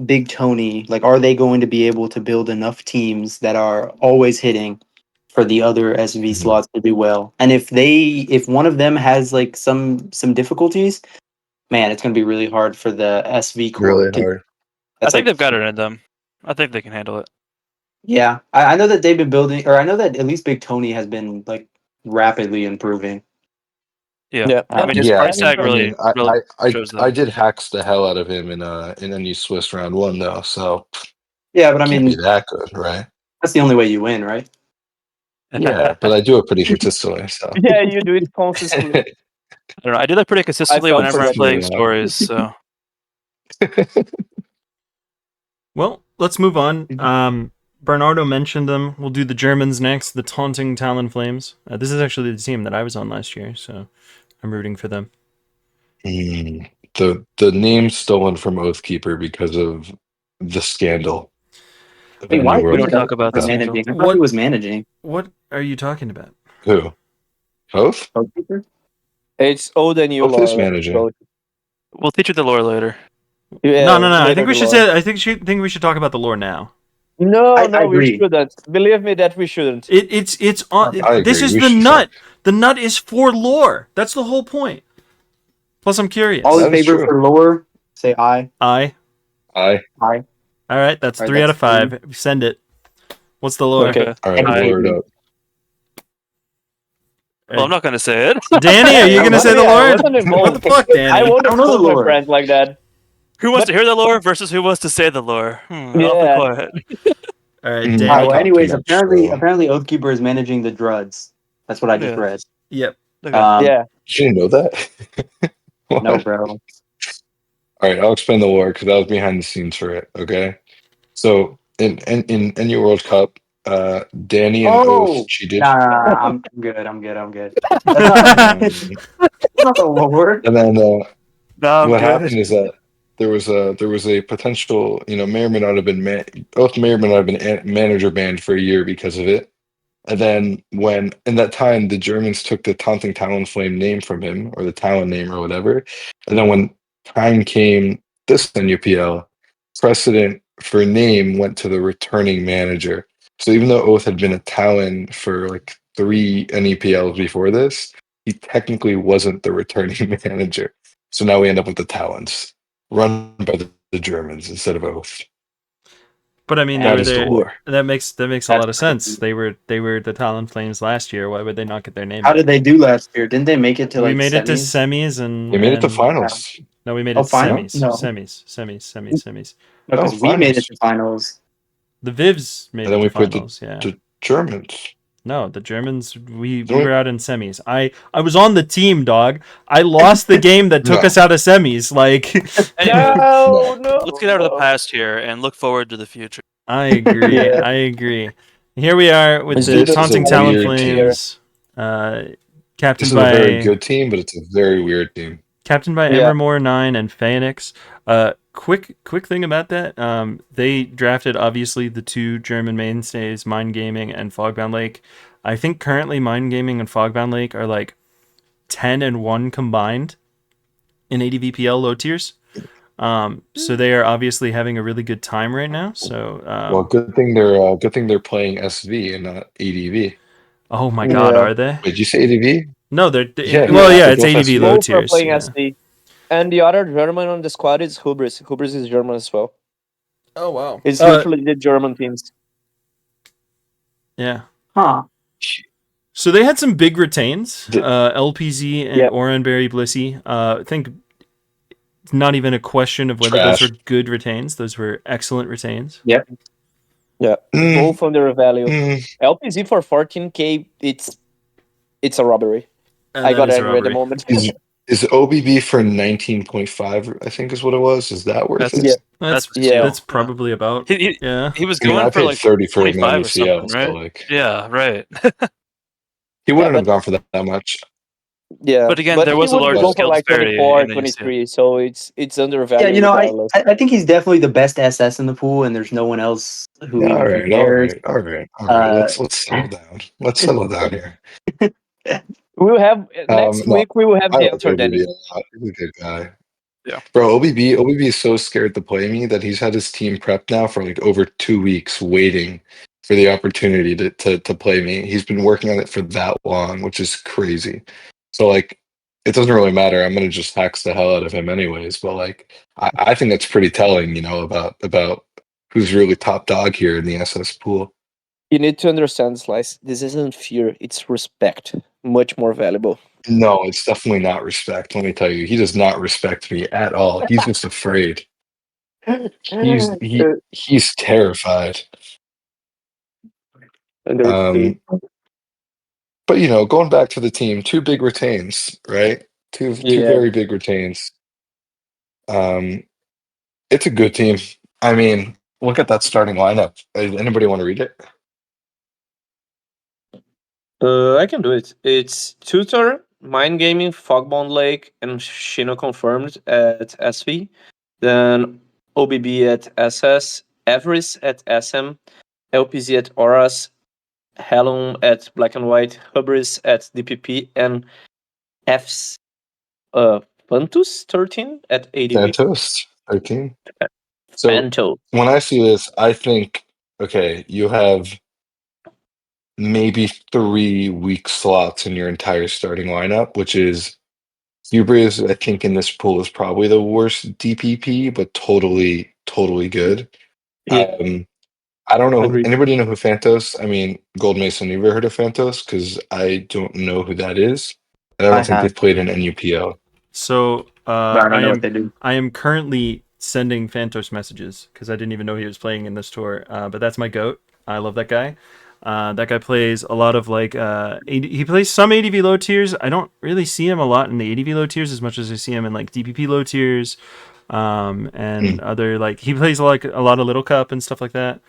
Speaker 5: Big Tony, like, are they going to be able to build enough teams that are always hitting for the other SV
Speaker 2: Mhm.
Speaker 5: slots to do well? And if one of them has like some difficulties, man, it's going to be really hard for the SV core
Speaker 2: Really
Speaker 5: to.
Speaker 2: hard.
Speaker 4: I
Speaker 5: That's
Speaker 4: think
Speaker 5: like,
Speaker 4: they've got it in them. I think they can handle it.
Speaker 5: yeah, I know that they've been building, or I know that at least Big Tony has been like rapidly improving.
Speaker 4: Yeah.
Speaker 3: Yeah.
Speaker 4: I mean, his
Speaker 2: Yeah,
Speaker 4: price tag
Speaker 2: I
Speaker 4: really,
Speaker 2: mean, I,
Speaker 4: really
Speaker 2: I, I,
Speaker 4: shows
Speaker 2: I
Speaker 4: that.
Speaker 2: did hacks the hell out of him in NU Swiss round 1 though, so
Speaker 5: Yeah, but I
Speaker 2: can't be
Speaker 5: mean,
Speaker 2: that good, right?
Speaker 5: that's the only way you win, right?
Speaker 2: Yeah, but I do it pretty consistently, so
Speaker 3: Yeah, you do it consistently.
Speaker 4: I don't know. I do that pretty consistently
Speaker 3: felt
Speaker 4: whenever I'm
Speaker 2: Unfortunately
Speaker 4: playing
Speaker 2: not.
Speaker 4: stories. So
Speaker 1: Well, let's move on. Bernardo mentioned them. We'll do the Germans next, the Taunting Talonflames. This is actually the team that I was on last year, so I'm rooting for them.
Speaker 2: The name stolen from Oathkeeper because of the scandal.
Speaker 5: Hey,
Speaker 2: In
Speaker 5: why
Speaker 2: the
Speaker 4: we
Speaker 2: World
Speaker 4: don't
Speaker 2: Cup.
Speaker 4: talk about the scandal.
Speaker 5: managing? I thought he was managing.
Speaker 1: What are you talking about?
Speaker 2: Who? Oath?
Speaker 5: Goalkeeper?
Speaker 3: It's old and you
Speaker 2: Oath is
Speaker 3: lore.
Speaker 2: managing.
Speaker 3: So,
Speaker 4: We'll teach you the lore later.
Speaker 3: yeah,
Speaker 1: No. I
Speaker 3: later
Speaker 1: think we
Speaker 3: the
Speaker 1: should
Speaker 3: lore.
Speaker 1: say. I think we should talk about the lore now.
Speaker 3: No,
Speaker 5: I
Speaker 3: we
Speaker 5: agree.
Speaker 3: shouldn't. Believe me that we shouldn't.
Speaker 1: It's on.
Speaker 2: I
Speaker 1: This
Speaker 2: agree.
Speaker 1: is
Speaker 2: We
Speaker 1: the
Speaker 2: should
Speaker 1: nut. The nut is for lore. That's the whole point. Plus, I'm curious.
Speaker 5: All
Speaker 2: That
Speaker 5: in
Speaker 2: is
Speaker 5: favor
Speaker 2: true.
Speaker 5: for lore? Say aye.
Speaker 1: Aye.
Speaker 2: Aye.
Speaker 5: Aye.
Speaker 1: All right, that's
Speaker 5: All right,
Speaker 1: 3 out
Speaker 5: that's
Speaker 1: of 5. Send it. What's the lore?
Speaker 3: Okay.
Speaker 2: All right,
Speaker 5: Aye.
Speaker 2: lure it up.
Speaker 4: Well, I'm not going to say it.
Speaker 1: Danny, are you gonna say the
Speaker 3: I
Speaker 1: lore?
Speaker 3: wasn't involved.
Speaker 1: What the fuck, Danny?
Speaker 3: I won't
Speaker 5: I don't know the
Speaker 3: expose my
Speaker 5: lore.
Speaker 3: friend like that.
Speaker 4: Who wants
Speaker 3: But-
Speaker 4: to hear the lore versus who wants to say the lore? I'll be
Speaker 3: Yeah.
Speaker 4: quiet.
Speaker 1: All right,
Speaker 2: Mm,
Speaker 1: Danny.
Speaker 5: All right, well,
Speaker 2: Not
Speaker 5: anyways,
Speaker 2: too much,
Speaker 5: apparently Oathkeeper is managing the Drudds. That's what I just
Speaker 4: Yeah.
Speaker 5: read.
Speaker 1: Yep.
Speaker 4: Okay.
Speaker 3: Yeah.
Speaker 2: Did you know that? What?
Speaker 5: No, bro.
Speaker 2: All right, I'll explain the lore because I was behind the scenes for it. Okay, so in your World Cup, Danny and Oath cheated.
Speaker 5: Nah, I'm good. That's not, that's not the lore.
Speaker 2: And then
Speaker 4: No, I'm
Speaker 2: what
Speaker 4: good.
Speaker 2: happened is that there was a potential, may or may not have been Oath may or may not have been manager banned for a year because of it. And then when in that time the Germans took the Taunting Talonflame name from him, or the Talon name or whatever, and then when time came this NUPL, precedent for name went to the returning manager. So even though Oath had been a Talon for like 3 NEPLs before this, he technically wasn't the returning manager. So now we end up with the Talons, run by the Germans instead of Oath.
Speaker 1: But I mean, they
Speaker 2: That
Speaker 1: were
Speaker 2: is the
Speaker 1: there.
Speaker 2: lore.
Speaker 1: That makes a
Speaker 5: That's
Speaker 1: lot of sense.
Speaker 5: crazy.
Speaker 1: They were the Talonflames last year. Why would they not get their name?
Speaker 5: How
Speaker 1: back?
Speaker 5: did they do last year? Didn't they make it to
Speaker 1: We
Speaker 5: like
Speaker 1: made it to
Speaker 5: semis?
Speaker 1: semis and
Speaker 2: They made it to
Speaker 1: and-
Speaker 2: finals.
Speaker 1: No, we made it
Speaker 5: Oh,
Speaker 1: to
Speaker 5: final?
Speaker 1: semis.
Speaker 5: No.
Speaker 1: Semis.
Speaker 5: Because
Speaker 2: Oh,
Speaker 5: we made
Speaker 2: finals.
Speaker 5: it to finals.
Speaker 1: The Vivs made
Speaker 2: And then
Speaker 1: it
Speaker 2: we
Speaker 1: to
Speaker 2: played
Speaker 1: finals. Yeah.
Speaker 2: the Germans.
Speaker 1: No, the Germans. We
Speaker 2: Don't we-
Speaker 1: were out in semis. I was on the team, dog. I lost the game that took
Speaker 2: No.
Speaker 1: us out of semis. Like,
Speaker 4: Anyway,
Speaker 3: No.
Speaker 4: let's get out of the past here and look forward to the future.
Speaker 1: I agree.
Speaker 3: Yeah.
Speaker 1: I agree. Here we are with the
Speaker 2: Zeta is a
Speaker 1: Taunting
Speaker 2: weird
Speaker 1: Talonflames,
Speaker 2: This
Speaker 1: captained
Speaker 2: is a very
Speaker 1: by
Speaker 2: good team, but it's a very weird team.
Speaker 3: Yeah.
Speaker 1: Emmermore 9 and Phoenix. Quick thing about that. They drafted obviously the 2 German mainstays, Mind Gaming and Fogbound Lake. I think currently Mind Gaming and Fogbound Lake are like 10 and 1 combined in ADVPL low tiers. So they are obviously having a really good time right now. So
Speaker 2: Well, good thing they're playing SV and not ADV.
Speaker 1: oh my god,
Speaker 3: Yeah.
Speaker 1: are they?
Speaker 2: Wait, did you say ADV?
Speaker 1: No, they're
Speaker 2: Yeah,
Speaker 1: well,
Speaker 2: yeah,
Speaker 1: yeah,
Speaker 2: they're
Speaker 1: it's
Speaker 2: both
Speaker 1: ADV
Speaker 2: SV.
Speaker 1: low
Speaker 3: Both are
Speaker 1: tiers.
Speaker 3: playing
Speaker 1: Yeah.
Speaker 3: SD. And the other German on the squad is Hubris. Hubris is German as well.
Speaker 1: Oh wow.
Speaker 3: It's literally the German teams.
Speaker 1: Yeah.
Speaker 5: Huh.
Speaker 1: So they had some big retains.
Speaker 2: The-
Speaker 1: LPZ and
Speaker 3: Yep.
Speaker 1: Oranberry Blissey. I think it's not even a question of whether
Speaker 2: Trash.
Speaker 1: those were good retains. Those were excellent retains.
Speaker 3: Yeah.
Speaker 2: Mm,
Speaker 3: Both under value.
Speaker 2: mm.
Speaker 3: LPZ for 14k, it's a robbery.
Speaker 1: And
Speaker 3: I
Speaker 1: that
Speaker 3: got
Speaker 1: is a
Speaker 3: angry at the
Speaker 1: robbery.
Speaker 3: moment.
Speaker 2: Is OBB for 19.5? I think is what it was. Is that worth
Speaker 4: That's
Speaker 2: it?
Speaker 3: Yeah.
Speaker 1: That's
Speaker 3: Yeah.
Speaker 1: that's probably about yeah.
Speaker 4: He was
Speaker 2: I mean,
Speaker 4: going
Speaker 2: I
Speaker 4: for
Speaker 2: paid
Speaker 4: like
Speaker 2: 30 for him in
Speaker 4: 25 or
Speaker 2: UCL,
Speaker 4: something,
Speaker 2: so
Speaker 4: right?
Speaker 2: like
Speaker 4: Yeah, right.
Speaker 2: he wouldn't
Speaker 3: but-
Speaker 2: have gone for that much.
Speaker 3: Yeah.
Speaker 4: But again, there
Speaker 3: he
Speaker 4: was a
Speaker 3: would
Speaker 4: large
Speaker 3: go for
Speaker 4: skill
Speaker 3: like
Speaker 4: disparity
Speaker 3: 24,
Speaker 4: in the
Speaker 3: 23, so it's
Speaker 5: Yeah,
Speaker 3: undervalued
Speaker 5: you know,
Speaker 3: regardless.
Speaker 5: I think he's definitely the best SS in the pool, and there's no one else who
Speaker 2: Yeah,
Speaker 5: even
Speaker 2: all right.
Speaker 5: compares.
Speaker 2: Let's settle down. Let's settle down here.
Speaker 3: We will have next
Speaker 2: No,
Speaker 3: week. We will have
Speaker 2: I
Speaker 3: the
Speaker 2: like
Speaker 3: answer,
Speaker 2: OBB
Speaker 3: Danny.
Speaker 2: a lot. He's a good guy.
Speaker 4: Yeah.
Speaker 2: Bro, OBB is so scared to play me that he's had his team prep now for like over 2 weeks waiting for the opportunity to play me. He's been working on it for that long, which is crazy. So like it doesn't really matter. I'm gonna just hacks the hell out of him anyways. But like I think that's pretty telling, about who's really top dog here in the SS pool.
Speaker 3: You need to understand, Slice. This isn't fear; it's respect. much more valuable.
Speaker 2: No, it's definitely not respect. Let me tell you, he does not respect me at all. He's just afraid. He's terrified.
Speaker 3: Understood.
Speaker 2: But going back to the team, two big retains, right? Two
Speaker 3: Yeah.
Speaker 2: very big retains. It's a good team. I mean, look at that starting lineup. Anybody want to read it?
Speaker 3: I can do it. It's Tutor, Mind Gaming, Fogbound Lake, and Shino confirmed at SV. Then OBB at SS, Everest at SM, LPZ at Auras, Helm at Black and White, Hubris at DPP, and F's Fantus 13 at ADV.
Speaker 2: Santos, 13. So
Speaker 3: Fanto.
Speaker 2: when I see this, I think, okay, you have maybe 3 weak slots in your entire starting lineup, which is Hubris, I think in this pool is probably the worst DPP, but totally, totally good.
Speaker 3: Yeah,
Speaker 2: I don't know.
Speaker 3: agreed.
Speaker 2: Anybody know who Phantos? I mean, Gold Mason, you ever heard of Phantos? Because I don't know who that is. And I
Speaker 5: I
Speaker 2: don't think
Speaker 5: have.
Speaker 2: they've played in NUPL.
Speaker 1: So
Speaker 5: But I don't
Speaker 1: I
Speaker 5: know
Speaker 1: am
Speaker 5: what they do.
Speaker 1: I am currently sending Phantos messages because I didn't even know he was playing in this tour. But that's my goat. I love that guy. That guy plays a lot of he plays some ADV low tiers. I don't really see him a lot in the ADV low tiers as much as I see him in like DPP low tiers, and other he plays like a lot of Little Cup and stuff like that.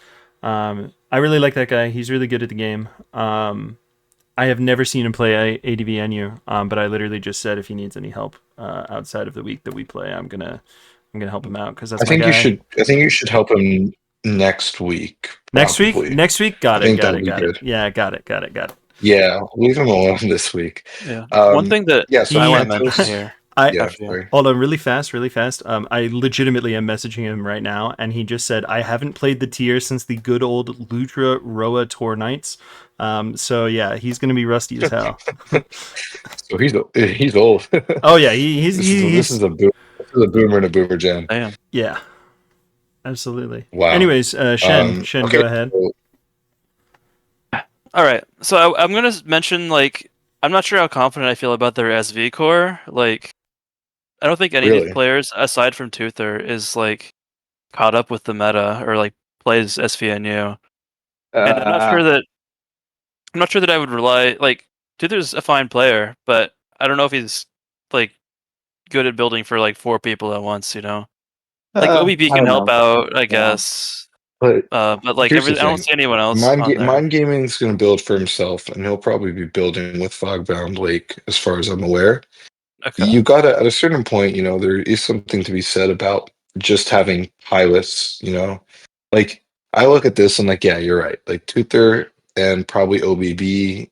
Speaker 1: I really like that guy. He's really good at the game. I have never seen him play ADV NU, but I literally just said if he needs any help outside of the week that we play, I'm gonna help him out because that's
Speaker 2: I
Speaker 1: my
Speaker 2: think you
Speaker 1: guy.
Speaker 2: should. I think you should help him next week.
Speaker 1: Next week,
Speaker 2: Probably.
Speaker 1: got
Speaker 2: I think
Speaker 1: it.
Speaker 2: that'll be good.
Speaker 1: Yeah, got it.
Speaker 2: Yeah, leave him alone this week.
Speaker 4: Yeah. One thing that
Speaker 2: Yeah, so
Speaker 4: I want to
Speaker 2: Phantos.
Speaker 4: mention here.
Speaker 1: I
Speaker 2: Yeah,
Speaker 4: Actually,
Speaker 2: sorry.
Speaker 1: hold on, really fast. I legitimately am messaging him right now, and he just said I haven't played the tier since the good old Lutra Roa Tour nights. So yeah, he's gonna be rusty as hell.
Speaker 2: So he's old.
Speaker 1: Oh yeah, he's
Speaker 2: This is a boomer and a boomer jam.
Speaker 4: damn.
Speaker 1: yeah, absolutely.
Speaker 2: Wow.
Speaker 1: Anyways, Shen,
Speaker 2: Okay.
Speaker 1: go ahead.
Speaker 2: So,
Speaker 4: All right, so I'm gonna mention I'm not sure how confident I feel about their SV core. I don't think any of these
Speaker 2: really,
Speaker 4: players, aside from Toother, is caught up with the meta or plays SVNU. And I'm not sure that I would rely Toother's a fine player, but I don't know if he's like good at building for 4 people at once, you know? OBB
Speaker 5: I
Speaker 4: can
Speaker 5: don't
Speaker 4: help
Speaker 5: know.
Speaker 4: out, I
Speaker 5: Yeah.
Speaker 4: guess.
Speaker 2: but
Speaker 4: But
Speaker 2: here's the
Speaker 4: I don't
Speaker 2: thing.
Speaker 4: see anyone else on there.
Speaker 2: Mind Gaming's going to build for himself, and he'll probably be building with Fogbound Lake, as far as I'm aware.
Speaker 4: Okay.
Speaker 2: You gotta, at a certain point, there is something to be said about just having pilots. Like I look at this and yeah, you're right. Like Toother and probably OBB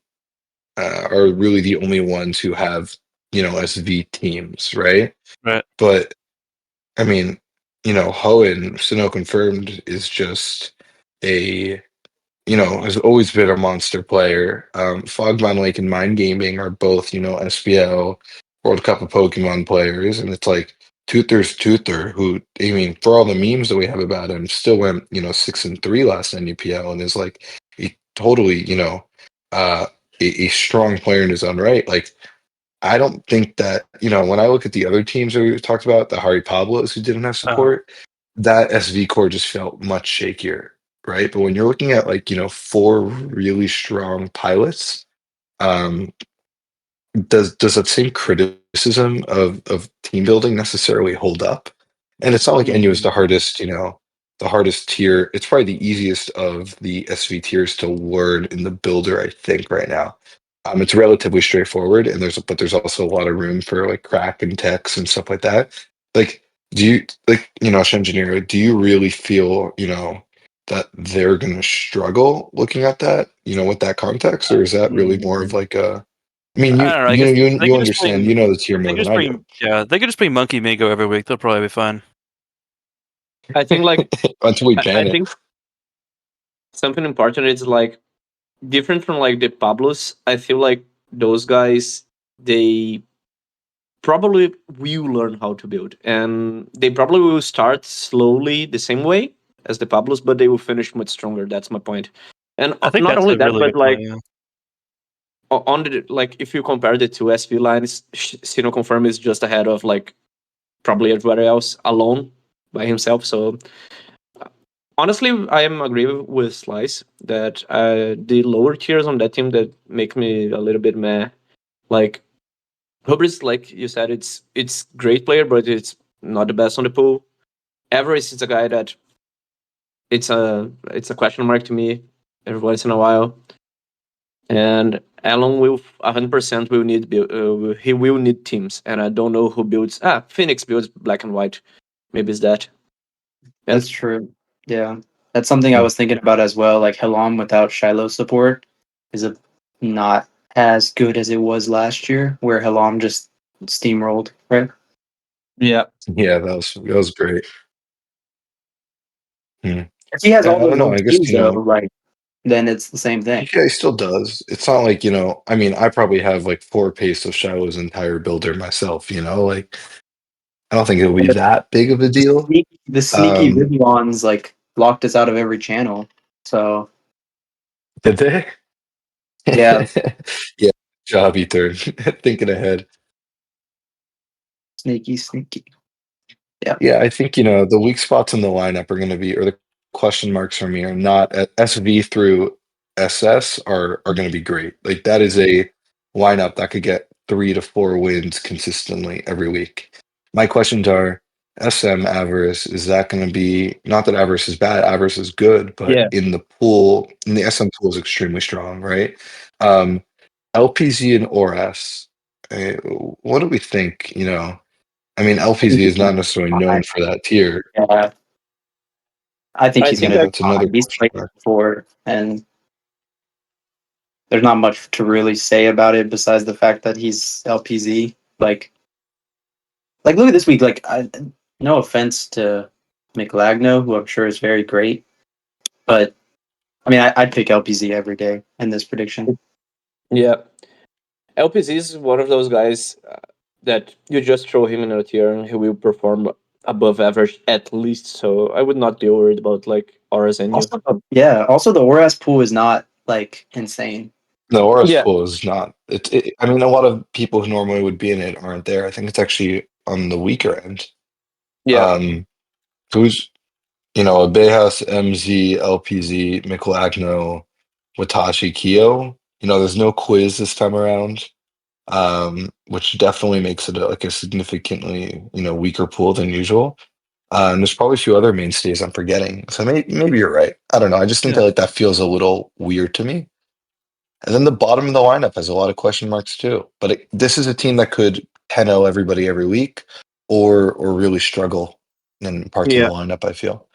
Speaker 2: are really the only ones who have SV teams, right?
Speaker 4: Right.
Speaker 2: But I mean, Hoenn, Sino confirmed, is just a has always been a monster player. Fogmon Lake and Mind Gaming are both, SPL World Cup of Pokemon players, and it's like Toother's Toother, who I mean, for all the memes that we have about him, still went 6-3 last NUPL, and is like a totally a strong player in his own right. Like I don't think that when I look at the other teams that we talked about, the Haripablos who didn't have support, that SV core just felt much shakier, right? But when you're looking at 4 really strong pilots, um, does that same criticism of team building necessarily hold up? And it's not like NU is the hardest, the hardest tier. It's probably the easiest of the SV tiers to learn in the builder, I think, right now. It's relatively straightforward, and there's also a lot of room for crack and techs and stuff like that. Like, do you Engineer, do you really feel that they're going to struggle looking at that with that context, or is that really more of a I mean,
Speaker 4: I don't know. I guess they
Speaker 2: you
Speaker 4: could just
Speaker 2: understand,
Speaker 4: bring
Speaker 2: the tier
Speaker 4: they
Speaker 2: more
Speaker 4: could
Speaker 2: than
Speaker 4: just
Speaker 2: I do.
Speaker 4: bring they could just bring Monkey Mingo every week. They'll probably be fine.
Speaker 3: I think
Speaker 2: Until we
Speaker 3: I
Speaker 2: ban it.
Speaker 3: think something important is different from the Pablos. I feel like those guys, they probably will learn how to build, and they probably will start slowly the same way as the Pablos, but they will finish much stronger. That's my point. And
Speaker 4: I think
Speaker 3: not
Speaker 4: that's
Speaker 3: only
Speaker 4: a
Speaker 3: that,
Speaker 4: really
Speaker 3: but
Speaker 4: good point. Yeah.
Speaker 3: on the, like, if you compare the two SV lines, Sino Confirm is just ahead of like probably everybody else alone by himself. So honestly, I am agree with Slice that the lower tiers on that team that make me a little bit meh. Like Hubris, like you said, it's great player, but it's not the best on the pool. Everest is a guy that it's a question mark to me every once in a while. And Alon will 100% will need he will need teams, and I don't know who builds. Phoenix builds black and white. Maybe it's that. And
Speaker 5: That's true. Yeah, that's something I was thinking about as well. Like Helam without Shiloh support is not as good as it was last year, where Helam just steamrolled. Right?
Speaker 3: yeah,
Speaker 2: Yeah, that was great.
Speaker 5: If he has
Speaker 2: I
Speaker 5: all those
Speaker 2: don't know.
Speaker 5: old
Speaker 2: I guess
Speaker 5: skills though, like then it's the same thing.
Speaker 2: he still does. It's not like I mean, I probably have like 4 pace of Shiloh's entire builder myself. Like I don't think it'll be
Speaker 5: But
Speaker 2: that big of a deal.
Speaker 5: the sneaky
Speaker 2: Um,
Speaker 5: Vivillons like locked us out of every channel. So
Speaker 2: did they?
Speaker 5: yeah,
Speaker 2: Yeah, job Ether. Thinking ahead.
Speaker 5: sneaky. Yeah.
Speaker 2: Yeah, I think the weak spots in the lineup are going to be, or the question marks for me are not SV through SS are going to be great. Like that is a lineup that could get 3 to 4 wins consistently every week. My questions are SM Avarice, is that going to be, not that Avarice is bad, Avarice is good, but
Speaker 3: yeah,
Speaker 2: in the SM pool is extremely strong, right? Um, LPZ and ORS, what do we think? I mean, LPZ is not necessarily known for that tier.
Speaker 5: Yeah, I think
Speaker 3: I
Speaker 5: he's
Speaker 3: think
Speaker 5: gonna
Speaker 2: Yeah,
Speaker 5: be
Speaker 3: that
Speaker 2: it's another
Speaker 5: fine. He's
Speaker 2: question
Speaker 5: played it
Speaker 2: mark.
Speaker 5: before, and there's not much to really say about it besides the fact that he's LPZ. Like look at this week. No offense to McLagno, who I'm sure is very great, but I mean, I'd pick LPZ every day in this prediction.
Speaker 3: yeah. LPZ is one of those guys that you just throw him in a tier and he will perform above average at least. So I would not be worried about like RSNU.
Speaker 5: Also the ORAS pool is not like insane.
Speaker 2: The Aura's
Speaker 3: Yeah,
Speaker 2: pool is not. I mean, a lot of people who normally would be in it aren't there. I think it's actually on the weaker end.
Speaker 3: yeah,
Speaker 2: Um, who's Abejas, MZ, LPZ, McLagno, Watashi, Kyo. There's no quiz this time around, which definitely makes it like a significantly weaker pool than usual. And there's probably a few other mainstays I'm forgetting. So maybe you're right. I don't know. I just think
Speaker 1: Yeah.
Speaker 2: that feels a little weird to me. And then the bottom of the lineup has a lot of question marks too. But this is a team that could 10-0 everybody every week, or really struggle in parts of the
Speaker 3: yeah.
Speaker 2: lineup, I feel.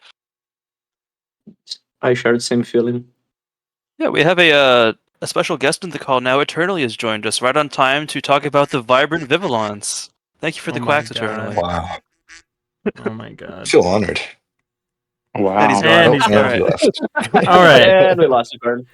Speaker 3: I share the same feeling.
Speaker 4: Yeah, we have a special guest in the call now. Eternally has joined us right on time to talk about the vibrant Vivillons. Thank you for
Speaker 1: Oh
Speaker 4: the
Speaker 1: my
Speaker 4: quacks,
Speaker 1: God.
Speaker 4: Eternally.
Speaker 2: Wow.
Speaker 1: Oh my
Speaker 2: I
Speaker 1: god.
Speaker 2: feel honored.
Speaker 4: And he's
Speaker 5: Wow.
Speaker 4: gone.
Speaker 1: And
Speaker 2: Oh,
Speaker 1: he's
Speaker 2: and
Speaker 1: gone.
Speaker 2: he left.
Speaker 1: All right.
Speaker 3: And we lost the turn.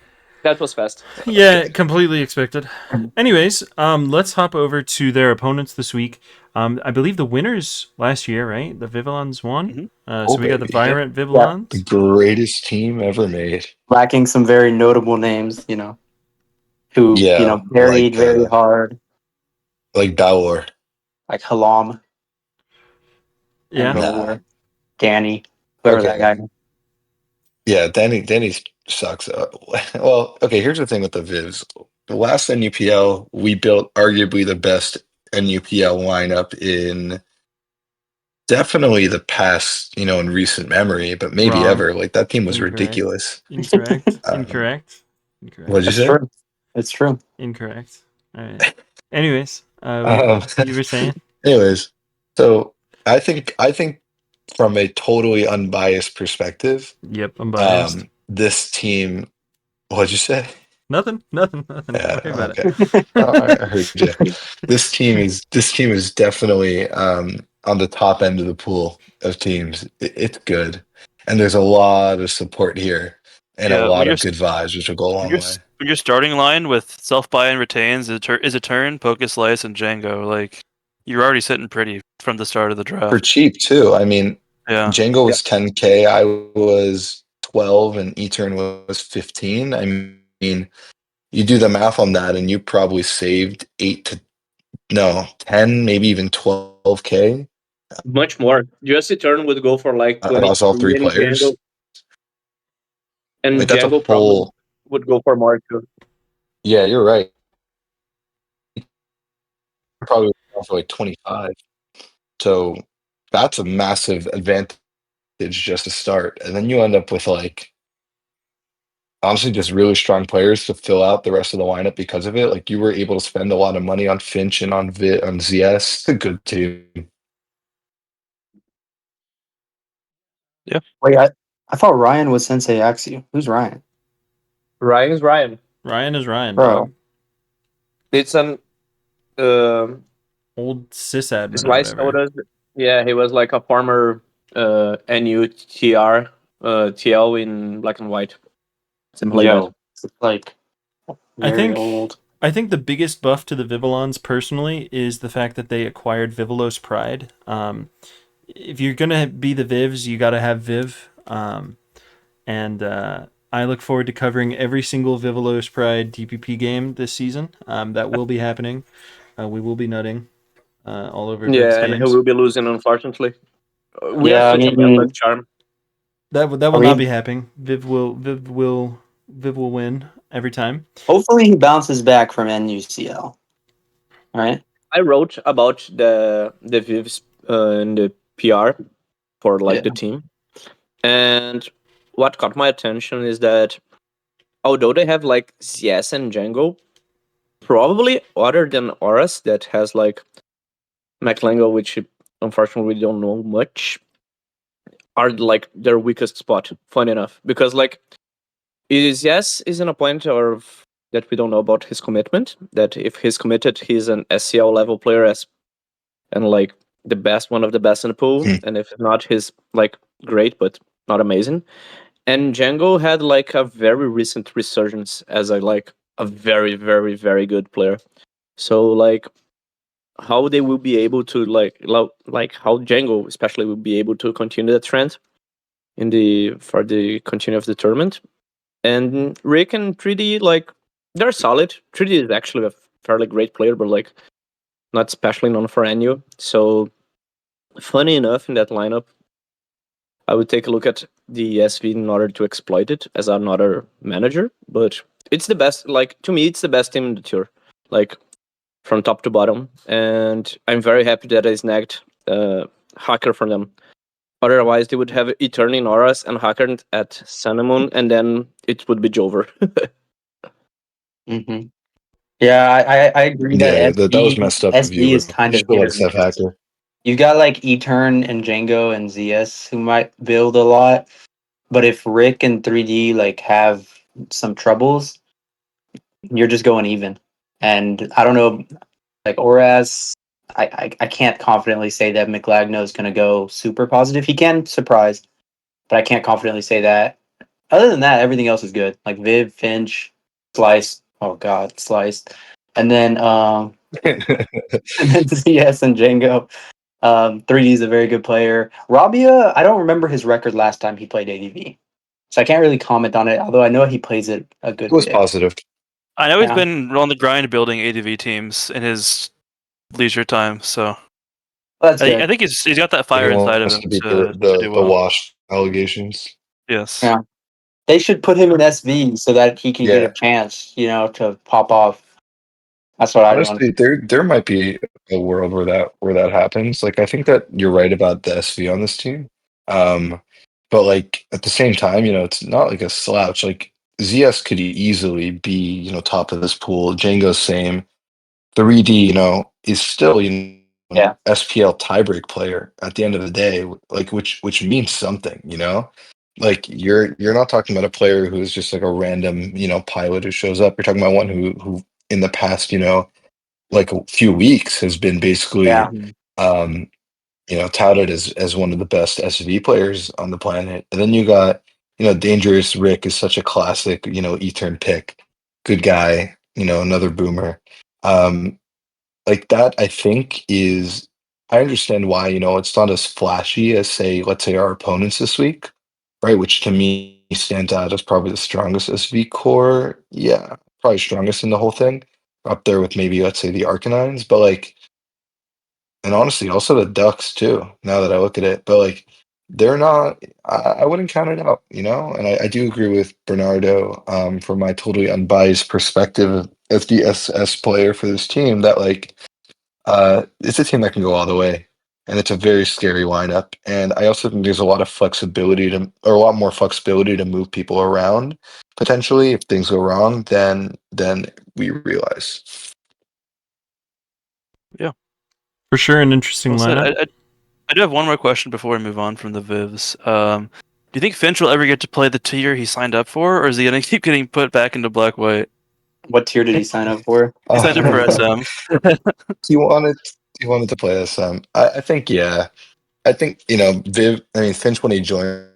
Speaker 3: That was fast.
Speaker 1: Yeah, completely expected. Anyways, let's hop over to their opponents this week. I believe the winners last year, right? The Vivillons won.
Speaker 4: Mhm.
Speaker 1: So
Speaker 2: Oh,
Speaker 1: we got the
Speaker 2: baby.
Speaker 1: Vibrant
Speaker 5: Yeah.
Speaker 2: The
Speaker 1: Vivillons.
Speaker 2: greatest team ever made.
Speaker 5: Lacking some very notable names, who,
Speaker 2: Yeah,
Speaker 5: varied very hard,
Speaker 2: like Balor.
Speaker 5: like Halam and
Speaker 1: Yeah.
Speaker 2: Nah.
Speaker 5: Danny, whoever that
Speaker 2: Okay.
Speaker 5: guy is.
Speaker 2: Yeah, Danny sucks. Well, okay, here's the thing with the Vivs. The last NUPL, we built arguably the best NUPL lineup in definitely the past, in recent memory, but maybe
Speaker 1: Wrong.
Speaker 2: ever. Like that team was
Speaker 1: Incorrect.
Speaker 2: ridiculous.
Speaker 1: Incorrect.
Speaker 2: Um,
Speaker 1: Incorrect. Incorrect.
Speaker 2: what'd you
Speaker 5: That's
Speaker 2: say?
Speaker 5: true. It's true.
Speaker 1: Incorrect. All right. Anyways,
Speaker 2: Um,
Speaker 1: you were saying?
Speaker 2: anyways, so I think from a totally unbiased perspective,
Speaker 1: Yep, I'm biased.
Speaker 2: this team, what'd you say?
Speaker 1: Nothing. Nothing. Nothing. Don't
Speaker 2: Yeah,
Speaker 1: worry about
Speaker 2: okay. I heard you. This team is definitely on the top end of the pool of teams. It's good, and there's a lot of support here and a
Speaker 4: Yeah,
Speaker 2: lot of good vibes, which will go a
Speaker 4: when
Speaker 2: long way.
Speaker 4: your starting line with self buy and retains is a turn, Pokeslice, and Django, like you're already sitting pretty from the start of the
Speaker 2: For
Speaker 4: draft.
Speaker 2: cheap too. I mean,
Speaker 4: Yeah.
Speaker 2: Django
Speaker 3: Yeah.
Speaker 2: was 10K. I was 12, and Etern was 15. I mean, you do the math on that, and you probably saved 10, maybe even 12K
Speaker 3: Much more. Just Eternal would go for like
Speaker 2: across all
Speaker 3: 23,
Speaker 2: three players.
Speaker 3: And
Speaker 2: Like that's a
Speaker 3: Django probably
Speaker 2: whole.
Speaker 3: would go for more too.
Speaker 2: Yeah, you're right. Probably for like 25. So that's a massive advantage just to start, and then you end up with like honestly just really strong players to fill out the rest of the lineup because of it. Like you were able to spend a lot of money on Finch and on ZS. Good team.
Speaker 5: Wait, I thought Ryan was Sensei Axie. Who's Ryan?
Speaker 3: Ryan is Ryan.
Speaker 1: Ryan is Ryan,
Speaker 5: Bro.
Speaker 1: dog.
Speaker 3: It's an
Speaker 1: Old sysadmin or
Speaker 3: Slice
Speaker 1: whatever.
Speaker 3: noticed. Yeah, he was like a former NUTR TL in Black and White. Something like that.
Speaker 5: It's like very old.
Speaker 1: I think the biggest buff to the Vivillons personally is the fact that they acquired Vivillons Pride. If you're gonna be the Vivs, you gotta have Viv. And I look forward to covering every single Vivillons Pride DPP game this season. That will be happening. We will be nutting all over Drudds
Speaker 3: Yeah, and he
Speaker 1: games.
Speaker 3: will be losing, unfortunately. We
Speaker 5: Yeah,
Speaker 3: have such a bad luck charm.
Speaker 1: That will not be happening. Viv will win every time.
Speaker 5: Hopefully he bounces back from NUCL. Right?
Speaker 3: I wrote about the Vivs in the PR for like the team, and what caught my attention is that although they have like ZS and Django, probably other than Auras that has like McLango, which unfortunately we don't know much, are like their weakest spot. Fun enough, because like ZS is in a point of that we don't know about his commitment. That if he's committed, he's an SCL level player and like the best, one of the best in the pool. And if not, he's like great, but not amazing. And Django had like a very recent resurgence as a very, very, very good player. So like how they will be able to like how Django especially will be able to continue the trend for the continue of the tournament. And Rick and 3D like they're solid. 3D is actually a fairly great player, but like not especially known for NU. So funny enough, in that lineup, I would take a look at the SV in order to exploit it as another manager. But it's the best. Like to me, it's the best team in the tour, like from top to bottom. And I'm very happy that I snagged Hacker from them. Otherwise, they would have Eternal in Auras and Hacker at Sun and Moon, and then it would be Jover.
Speaker 5: Mm-hmm. Yeah, I agree
Speaker 2: Yeah,
Speaker 5: that
Speaker 2: that was messed up of
Speaker 5: SD
Speaker 2: you,
Speaker 5: is
Speaker 2: bro.
Speaker 5: kind
Speaker 2: You
Speaker 5: of
Speaker 2: should
Speaker 5: hit
Speaker 2: like
Speaker 5: or
Speaker 2: Steph
Speaker 5: miss.
Speaker 2: Hacker.
Speaker 5: You've got like Etern and Django and ZS who might build a lot, but if Rick and 3D like have some troubles, you're just going even. And I don't know, like Oraz, I can't confidently say that McLagno is going to go super positive. He can surprise, but I can't confidently say that. Other than that, everything else is good. Like Viv, Finch, Slice. Oh God, Slice, and then and then CS and Django. 3D is a very good player. Rabia, I don't remember his record last time he played ADV, so I can't really comment on it. Although I know he plays it a
Speaker 2: It
Speaker 5: good
Speaker 2: was
Speaker 5: bit.
Speaker 2: positive.
Speaker 4: I know he's
Speaker 5: Yeah.
Speaker 4: been on the grind building ADV teams in his leisure time, so
Speaker 5: Well, that's good.
Speaker 4: I think he's got that
Speaker 2: He
Speaker 4: fire inside of
Speaker 2: wants
Speaker 4: him
Speaker 2: to beat
Speaker 4: to do
Speaker 2: the
Speaker 4: well.
Speaker 2: wash allegations.
Speaker 4: Yes.
Speaker 5: Yeah. They should put him in SV so that he can get a
Speaker 2: Yeah.
Speaker 5: chance, to pop off. That's what I want.
Speaker 2: Honestly, there might be a world where that happens. Like I think that you're right about the SV on this team. But like at the same time, it's not like a slouch. Like ZS could easily be, top of this pool. Django's same. 3D, is still,
Speaker 5: Yeah.
Speaker 2: SPL tiebreak player at the end of the day, like which means something. Like you're not talking about a player who's just like a random, pilot who shows up. You're talking about one who in the past, like a few weeks has been
Speaker 5: Yeah.
Speaker 2: basically um touted as one of the best SV players on the planet. And then you got, Dangerous Rick is such a classic, E-turn pick. Good guy, another boomer. Like that I think is I understand why, it's not as flashy as say, let's say our opponents this week, right? Which to me stands out as probably the strongest SV core. Yeah. probably strongest in the whole thing, up there with maybe let's say the Arcanines, but like, and honestly, also the Ducks too. Now that I look at it, but like, they're not. I wouldn't count it out, you know. And I do agree with Bernardo, from my totally unbiased perspective as the SS player for this team, that like, it's a team that can go all the way, and it's a very scary lineup. And I also think there's a lot of flexibility to, or a lot more flexibility to move people around potentially if things go wrong than we realize.
Speaker 1: For sure, an interesting
Speaker 4: Well said.
Speaker 1: lineup.
Speaker 4: I do have one more question before we move on from the Vivs. Do you think Finch will ever get to play the tier he signed up for, or is he gonna keep getting put back into black-white?
Speaker 5: What tier did he sign up for?
Speaker 4: He signed up for SM.
Speaker 2: He wanted to play SM. I think yeah. I think Viv. I mean Finch when he joined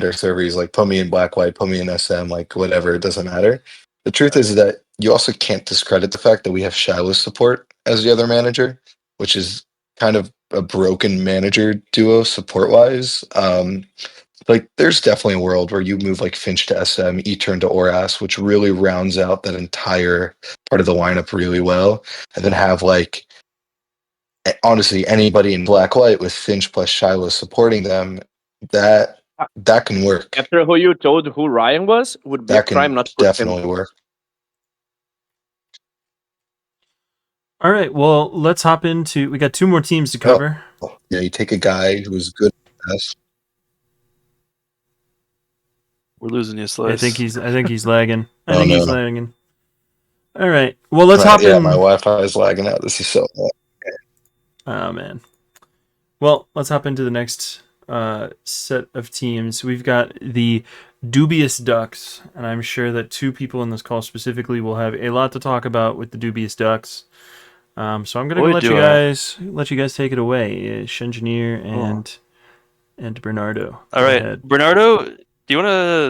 Speaker 2: our server, he's like, put me in black white, put me in SM, like whatever, it doesn't matter. The truth is that you also can't discredit the fact that we have Shiloh's support as the other manager, which is kind of a broken manager duo support wise. Like there's definitely a world where you move like Finch to SM, E-turn to Oras, which really rounds out that entire part of the lineup really well, and then have like honestly anybody in black white with Finch plus Shiloh supporting them, that can work.
Speaker 3: After who you told who Ryan was, would be a
Speaker 2: That
Speaker 3: crime
Speaker 2: can
Speaker 3: not to put him.
Speaker 2: definitely work.
Speaker 1: All right, well, let's hop into. We got two more teams to cover.
Speaker 2: Yeah, you take a guy who's good at this.
Speaker 4: We're losing you, Slice.
Speaker 1: I think he's lagging. I
Speaker 2: Oh,
Speaker 1: think he's
Speaker 2: no.
Speaker 1: lagging. All right, well, let's hop
Speaker 2: Yeah,
Speaker 1: in.
Speaker 2: my Wi-Fi is lagging out. This is so bad.
Speaker 1: Oh man. Well, let's hop into the next set of teams. We've got the Dubious Ducks, and I'm sure that two people in this call specifically will have a lot to talk about with the Dubious Ducks. So I'm going to let you guys take it away, Shengineer and Bernardo.
Speaker 4: All right,
Speaker 1: ahead.
Speaker 4: Bernardo, do you want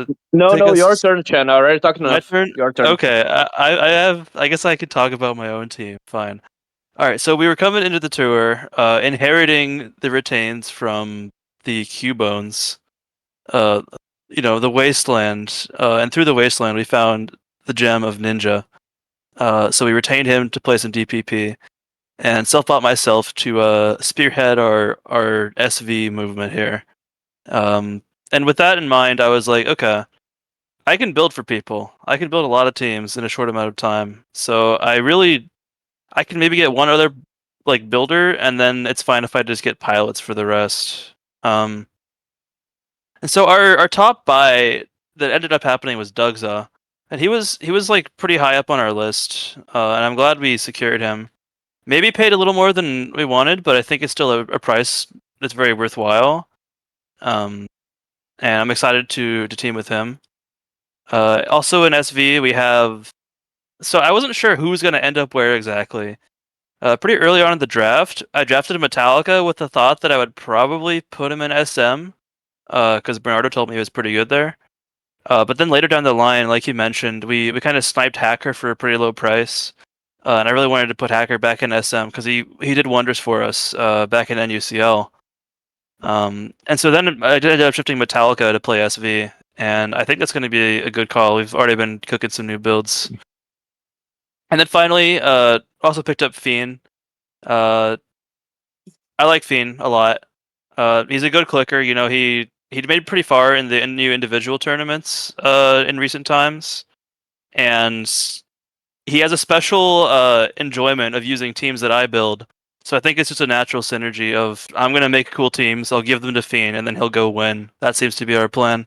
Speaker 4: to?
Speaker 3: No, your turn, Chen. I already talked enough.
Speaker 4: My turn.
Speaker 3: Your turn.
Speaker 4: Okay, I have. I guess I could talk about my own team. Fine. All right, so we were coming into the tour, inheriting the retains from the Cubones. The wasteland, and through the wasteland we found the gem of Ninja. So we retained him to play some DPP, and self-bought myself to spearhead our SV movement here. And with that in mind, I was like, okay, I can build for people. I can build a lot of teams in a short amount of time. So I can maybe get one other like builder, and then it's fine if I just get pilots for the rest. And so our top buy that ended up happening was Dugza, and he was like pretty high up on our list, and I'm glad we secured him. Maybe paid a little more than we wanted, but I think it's still a price that's very worthwhile. And I'm excited to team with him. Also in SV we have. So I wasn't sure who was going to end up where exactly. Pretty early on in the draft, I drafted a Metallica with the thought that I would probably put him in SM, because Bernardo told me he was pretty good there. But then later down the line, like you mentioned, we kind of sniped Hacker for a pretty low price, and I really wanted to put Hacker back in SM because he did wonders for us back in NUCL. And so then I ended up shifting Metallica to play SV, and I think that's going to be a good call. We've already been cooking some new builds. And then finally, also picked up Fiend. I like Fiend a lot. He's a good clicker. He made pretty far in the new individual tournaments in recent times, and he has a special enjoyment of using teams that I build. So I think it's just a natural synergy of I'm gonna make cool teams, I'll give them to Fiend, and then he'll go win. That seems to be our plan.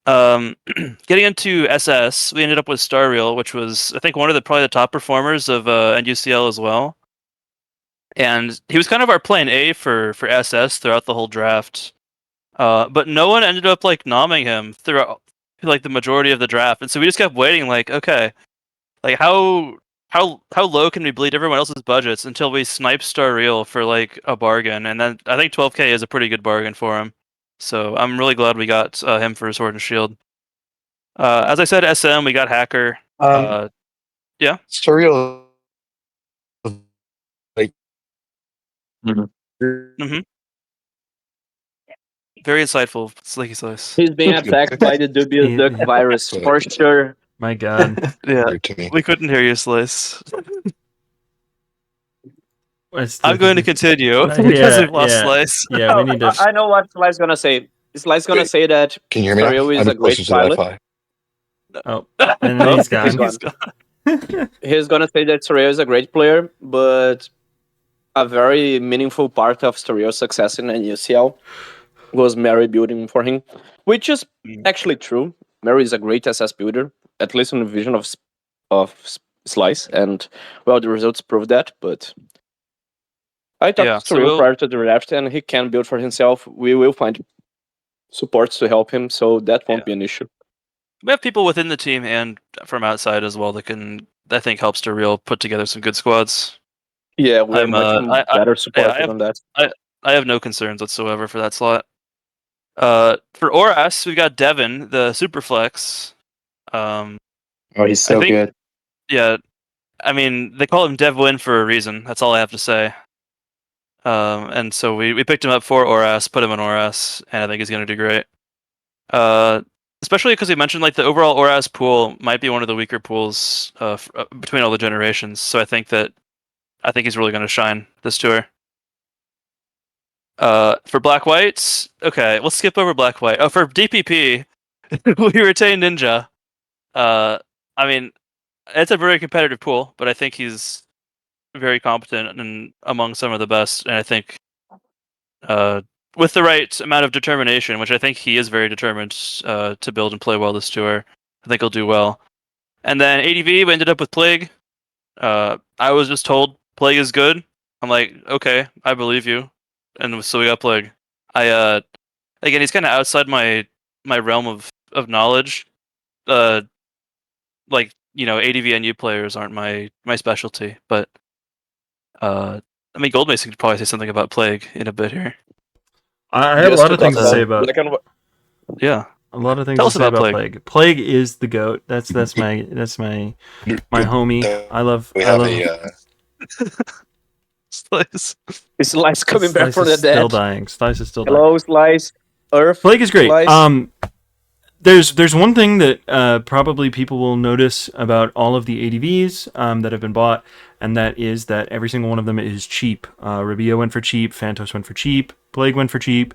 Speaker 4: Getting into SS, we ended up with Starreal, which was I think one of probably the top performers of NUCL as well. And he was kind of our plan A for SS throughout the whole draft. But no one ended up like nomming him throughout like the majority of the draft. And so we just kept waiting like, okay, like how low can we bleed everyone else's budgets until we snipe Starreal for like a bargain? And then I think 12K is a pretty good bargain for him. So I'm really glad we got him for Sword and Shield. As I said, SM, we got Hacker. Yeah.
Speaker 2: Surreal. Like,
Speaker 4: Mm-hmm. Very insightful, Slicky Slice.
Speaker 3: He's being attacked by the Dubious Duck virus, for sure.
Speaker 1: My God.
Speaker 4: Yeah,
Speaker 2: Weird to me.
Speaker 4: we couldn't hear you, Slice.
Speaker 1: It's
Speaker 4: I'm going to
Speaker 1: difficult.
Speaker 4: continue
Speaker 1: Yeah,
Speaker 4: because we've lost
Speaker 1: yeah.
Speaker 4: Slice.
Speaker 1: Yeah, we need to.
Speaker 3: I know what Sly's gonna say. Sly's gonna
Speaker 2: Wait,
Speaker 3: say that
Speaker 2: Can you hear me now?
Speaker 3: Staryu is
Speaker 2: I'm
Speaker 3: a great
Speaker 2: closer to the
Speaker 3: pilot.
Speaker 2: Wi-Fi.
Speaker 1: Oh, and then
Speaker 3: Oh,
Speaker 1: he's
Speaker 3: he's
Speaker 1: gone.
Speaker 3: gone. He's gonna say that Staryu is a great player, but a very meaningful part of Staryu's success in NUCL was Mary building for him, which is actually true. Mary is a great SS builder, at least in the vision of Slice, and well, the results prove that. But I talked
Speaker 4: Yeah,
Speaker 3: to
Speaker 4: so
Speaker 3: Staryu
Speaker 4: we'll
Speaker 3: prior to the draft, and he can build for himself. We will find supports to help him, so that won't
Speaker 4: Yeah.
Speaker 3: be an issue.
Speaker 4: we have people within the team and from outside as well that can, I think, helps to real put together some good squads.
Speaker 3: Yeah, we are
Speaker 4: I'm
Speaker 3: much
Speaker 4: I
Speaker 3: better
Speaker 4: yeah,
Speaker 3: supported on that.
Speaker 4: I have no concerns whatsoever for that slot. For Oras, we've got Devin, the Superflex.
Speaker 5: Oh, he's
Speaker 4: I
Speaker 5: so
Speaker 4: think,
Speaker 5: good.
Speaker 4: yeah, I mean, they call him Devwin for a reason. That's all I have to say. And so we picked him up for Oras, put him in Oras, and I think he's going to do great. Especially because he mentioned like the overall Oras pool might be one of the weaker pools between all the generations. So I think he's really going to shine this tour. For Black Whites, okay, let's skip over Black White. Oh, for DPP, we retain Ninja. I mean, it's a very competitive pool, but I think he's very competent and among some of the best. And I think with the right amount of determination, which I think he is very determined to build and play well this tour, I think he'll do well. And then ADV, we ended up with Plague. I was just told Plague is good. I'm like, okay, I believe you. And so we got Plague. Again, he's kind of outside my realm of knowledge. Like, ADV NU players aren't my specialty, but I mean, Goldmason could probably say something about Plague in a bit here.
Speaker 1: I have a
Speaker 3: Just
Speaker 1: lot
Speaker 3: to
Speaker 1: of
Speaker 3: talk
Speaker 1: things to say
Speaker 3: about
Speaker 1: about.
Speaker 3: Black and
Speaker 4: Yeah,
Speaker 1: A lot of things
Speaker 4: tell
Speaker 1: to
Speaker 4: us
Speaker 1: say
Speaker 4: about
Speaker 1: about
Speaker 4: Plague.
Speaker 1: Plague. Plague is the goat. That's my homie. I love.
Speaker 2: We have a
Speaker 4: Slice.
Speaker 3: Slice coming back
Speaker 1: Slice
Speaker 3: from
Speaker 1: is
Speaker 3: the
Speaker 1: still
Speaker 3: dead.
Speaker 1: dying. Slice is still dying.
Speaker 3: Hello, Slice. Earth.
Speaker 1: Plague is great.
Speaker 3: Slice.
Speaker 1: There's one thing that probably people will notice about all of the ADVs that have been bought, and that is that every single one of them is cheap. Rabio went for cheap, Phantos went for cheap, Plague went for cheap,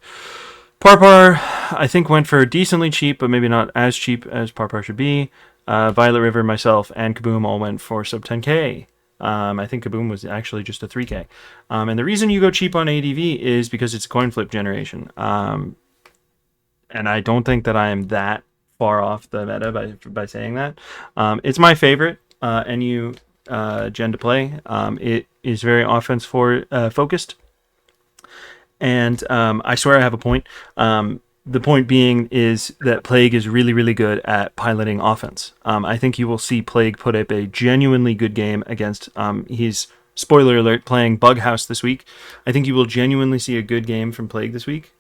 Speaker 1: Parpar I think went for decently cheap, but maybe not as cheap as Parpar should be. Violet River, myself, and Kaboom all went for sub 10k. I think Kaboom was actually just a 3k. And the reason you go cheap on ADV is because it's a coin flip generation. And I don't think that I am that far off the meta by saying that. It's my favorite NU gen to play. It is very offense focused, and I swear I have a point. The point being is that Plague is really, really good at piloting offense. I think you will see Plague put up a genuinely good game against he's spoiler alert, playing Bughouse this week. I think you will genuinely see a good game from Plague this week,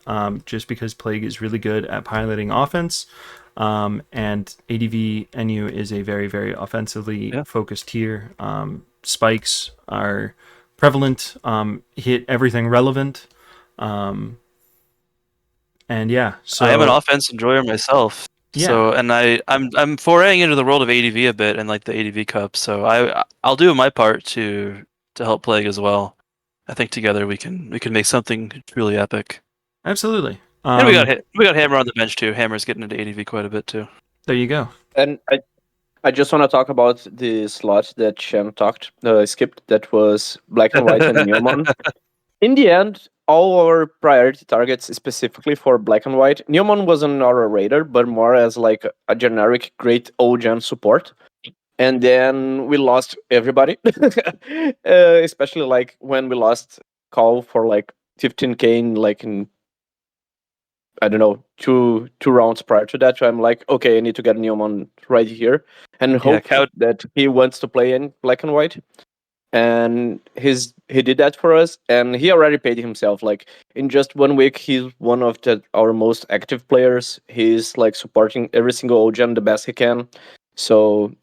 Speaker 1: just because Plague is really good at piloting offense. And ADV NU is a very, very offensively focused tier. Spikes are prevalent, hit everything relevant. And yeah, so
Speaker 4: I am an offense enjoyer myself.
Speaker 1: Yeah.
Speaker 4: So, and I'm foraying into the world of ADV a bit and like the ADV Cup. So I'll do my part to help Plague as well. I think together we can make something truly epic.
Speaker 1: Absolutely.
Speaker 4: And we got Hammer on the bench too. Hammer's getting into ADV quite a bit too.
Speaker 1: There you go.
Speaker 3: And I just want to talk about the slot that Shem skipped. That was Black and White and Neomon. In the end, all our priority targets specifically for Black and White. Neomon wasn't on our radar, but more as like a generic great old-gen support. And then we lost everybody, especially like when we lost Call for like 15k in I don't know, two rounds prior to that. So I'm like, okay, I need to get Neomon right here and hope that he wants to play in Black and White. And he did that for us, and he already paid himself. Like in just 1 week, he's one of our most active players. He's like supporting every single OGen the best he can. So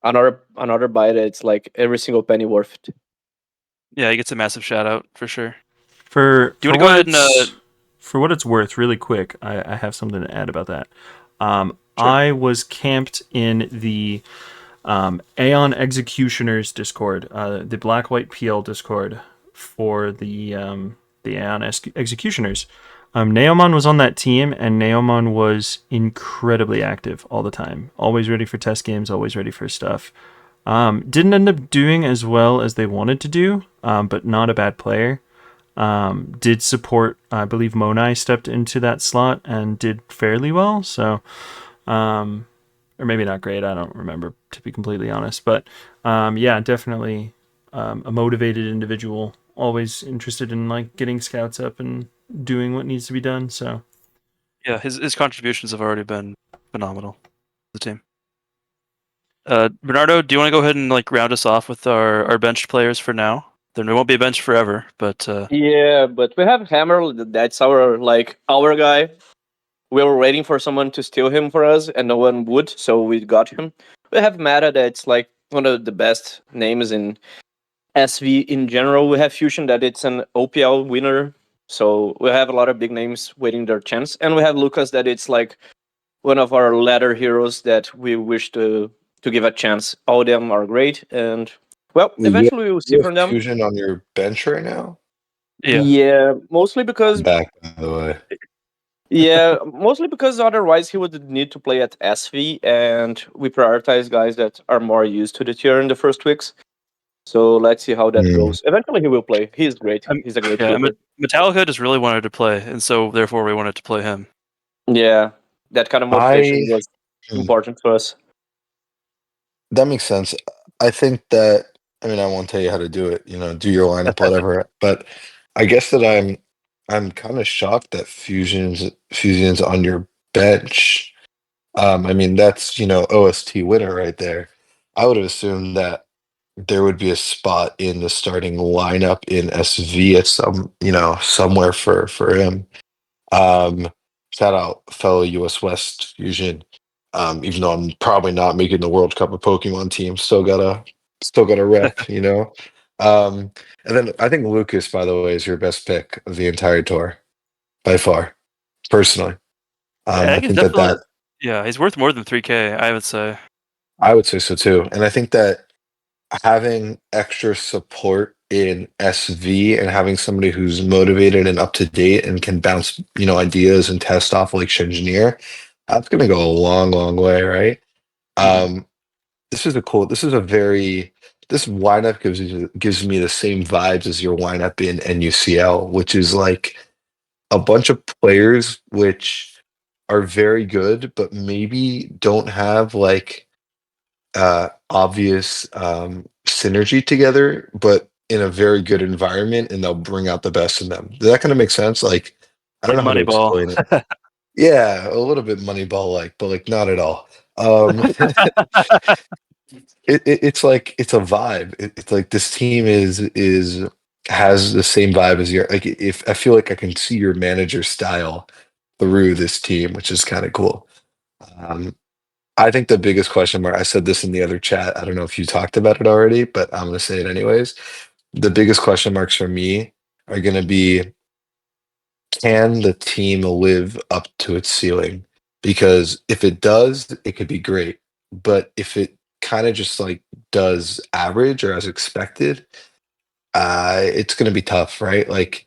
Speaker 3: another buy that's like every single penny worth it.
Speaker 4: Yeah, he gets a massive shout out for sure.
Speaker 1: For
Speaker 4: Do you want to go ahead and
Speaker 1: for what it's worth, really quick, I have something to add about that. I was camped in the Aeon Executioners Discord, the Black White PL Discord for the Aeon Executioners. Neomon was on that team, and Neomon was incredibly active all the time. Always ready for test games, always ready for stuff. Didn't end up doing as well as they wanted to do, but not a bad player. Did support, I believe Monai stepped into that slot and did fairly well, so or maybe not great, I don't remember, to be completely honest, but yeah, definitely a motivated individual, always interested in like getting scouts up and doing what needs to be done. So
Speaker 4: Yeah, his contributions have already been phenomenal to the team. Bernardo, do you want to go ahead and like round us off with our benched players for now? Then we won't be benched forever, but
Speaker 3: Yeah, but we have Hammer. That's our guy. We were waiting for someone to steal him for us, and no one would, so we got him. We have Meta. That's like one of the best names in SV in general. We have Fusion. That it's an OPL winner. So we have a lot of big names waiting their chance, and we have Lucas. That it's like one of our ladder heroes that we wish to give a chance. All of them are great, and well,
Speaker 2: You
Speaker 3: eventually we will see
Speaker 2: have
Speaker 3: from them.
Speaker 2: Fusion on your bench right now?
Speaker 3: Yeah, mostly because
Speaker 2: I'm back, by the way.
Speaker 3: yeah, mostly because otherwise he would need to play at SV, and we prioritize guys that are more used to the tier in the first weeks. So let's see how that
Speaker 2: Hmm.
Speaker 3: goes. Eventually he will play. He's great.
Speaker 4: Um,
Speaker 3: He's a great
Speaker 4: yeah,
Speaker 3: flipper.
Speaker 4: Metallica just really wanted to play, and so therefore we wanted to play him.
Speaker 3: Yeah, that kind of motivation was
Speaker 2: Hmm.
Speaker 3: important for us.
Speaker 2: That makes sense. I think that, I mean, I won't tell you how to do it, do your lineup, whatever. But I guess that I'm kind of shocked that Fusion's on your bench. I mean, that's, OST winner right there. I would have assumed that there would be a spot in the starting lineup in SV at somewhere for him. Um, Shout out fellow US West Fusion. Even though I'm probably not making the World Cup of Pokemon team, still got a rep. And then I think Lucas, by the way, is your best pick of the entire tour by far, personally.
Speaker 4: I
Speaker 2: I
Speaker 4: think he's
Speaker 2: think that
Speaker 4: definitely he's worth more than 3K, I would say.
Speaker 2: I would say so too, and I think that having extra support in SV and having somebody who's motivated and up to date and can bounce, ideas and test off like Engineer, that's going to go a long, long way, right?
Speaker 4: Mhm.
Speaker 2: Um, this lineup gives me the same vibes as your lineup in NUCL, which is like a bunch of players which are very good, but maybe don't have like obvious synergy together, but in a very good environment, and they'll bring out the best in them. Does that kind of make sense? Like, I don't
Speaker 4: Like
Speaker 2: know how to
Speaker 4: Moneyball.
Speaker 2: explain it. Yeah, a little bit Moneyball like, but like not at all. It's like it's a vibe. It's like this team is has the same vibe as your like. If I feel like I can see your manager style through this team, which is kind of cool. Um, I think the biggest question mark, I said this in the other chat. I don't know if you talked about it already, but I'm going to say it anyways. The biggest question marks for me are going to be, can the team live up to its ceiling? Because if it does, it could be great. But if it kind of just like does average or as expected, it's going to be tough, right? Like,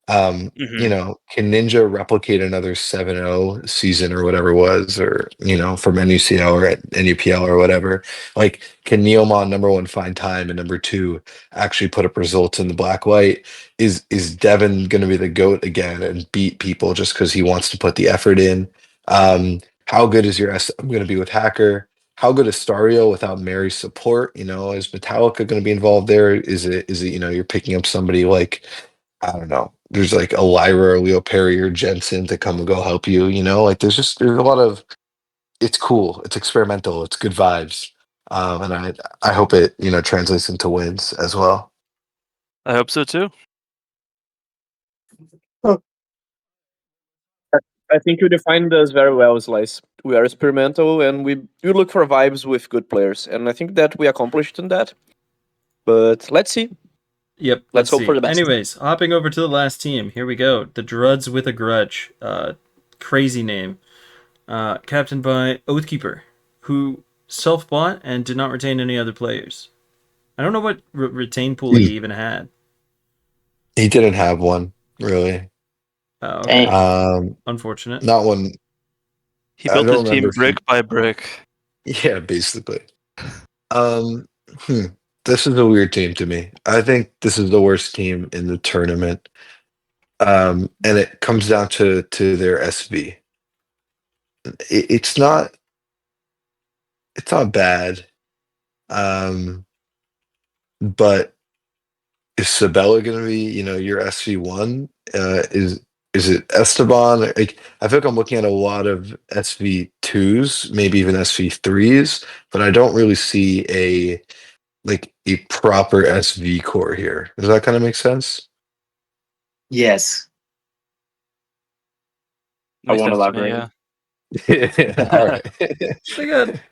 Speaker 4: Mhm.
Speaker 2: can Ninja replicate another 7-0 season or whatever it was, or, from NUCL or at NUPL or whatever? Like, can Neomon number one find time and number two actually put up results in the black white? Is Devin going to be the GOAT again and beat people just because he wants to put the effort in? How good is your SM going to be with Hacker? How good is Stario without Mary's support? Is Metallica going to be involved there? Is it, you're picking up somebody like, I don't know. There's like a Lyra or Leo Perry or Jensen to come and go help you, like there's a lot of, it's cool, it's experimental, it's good vibes. And I hope it, translates into wins as well.
Speaker 4: I hope so too.
Speaker 3: I think you defined us very well, Slice. We are experimental, and we look for vibes with good players, and I think that we accomplished in that. But let's see.
Speaker 1: Yep,
Speaker 3: Let's
Speaker 1: let's
Speaker 3: hope
Speaker 1: see.
Speaker 3: for the best.
Speaker 1: Anyways, hopping over to the last team. Here we go. The Drudds with a Grudge. Crazy name. captained by Oathkeeper, who self-bought and did not retain any other players. I don't know what retain pool he even had.
Speaker 2: He didn't have one, really.
Speaker 1: Oh, okay.
Speaker 5: Dang.
Speaker 1: Unfortunate.
Speaker 2: Not one.
Speaker 4: He
Speaker 2: I
Speaker 4: built
Speaker 2: don't
Speaker 4: his
Speaker 2: remember
Speaker 4: team
Speaker 2: if he.
Speaker 4: brick by brick.
Speaker 2: Yeah, basically. Um, hmm. This is a weird team to me. I think this is the worst team in the tournament. And it comes down to their SV. It's not bad. But is Sabella going to be, your SV1? Is it Esteban? Like, I feel like I'm looking at a lot of SV2s, maybe even SV3s, but I don't really see a proper SV core here. Does that kind of make sense?
Speaker 5: Yes. I
Speaker 4: Makes
Speaker 5: won't
Speaker 4: sense to me,
Speaker 5: elaborate.
Speaker 4: yeah.
Speaker 2: All right.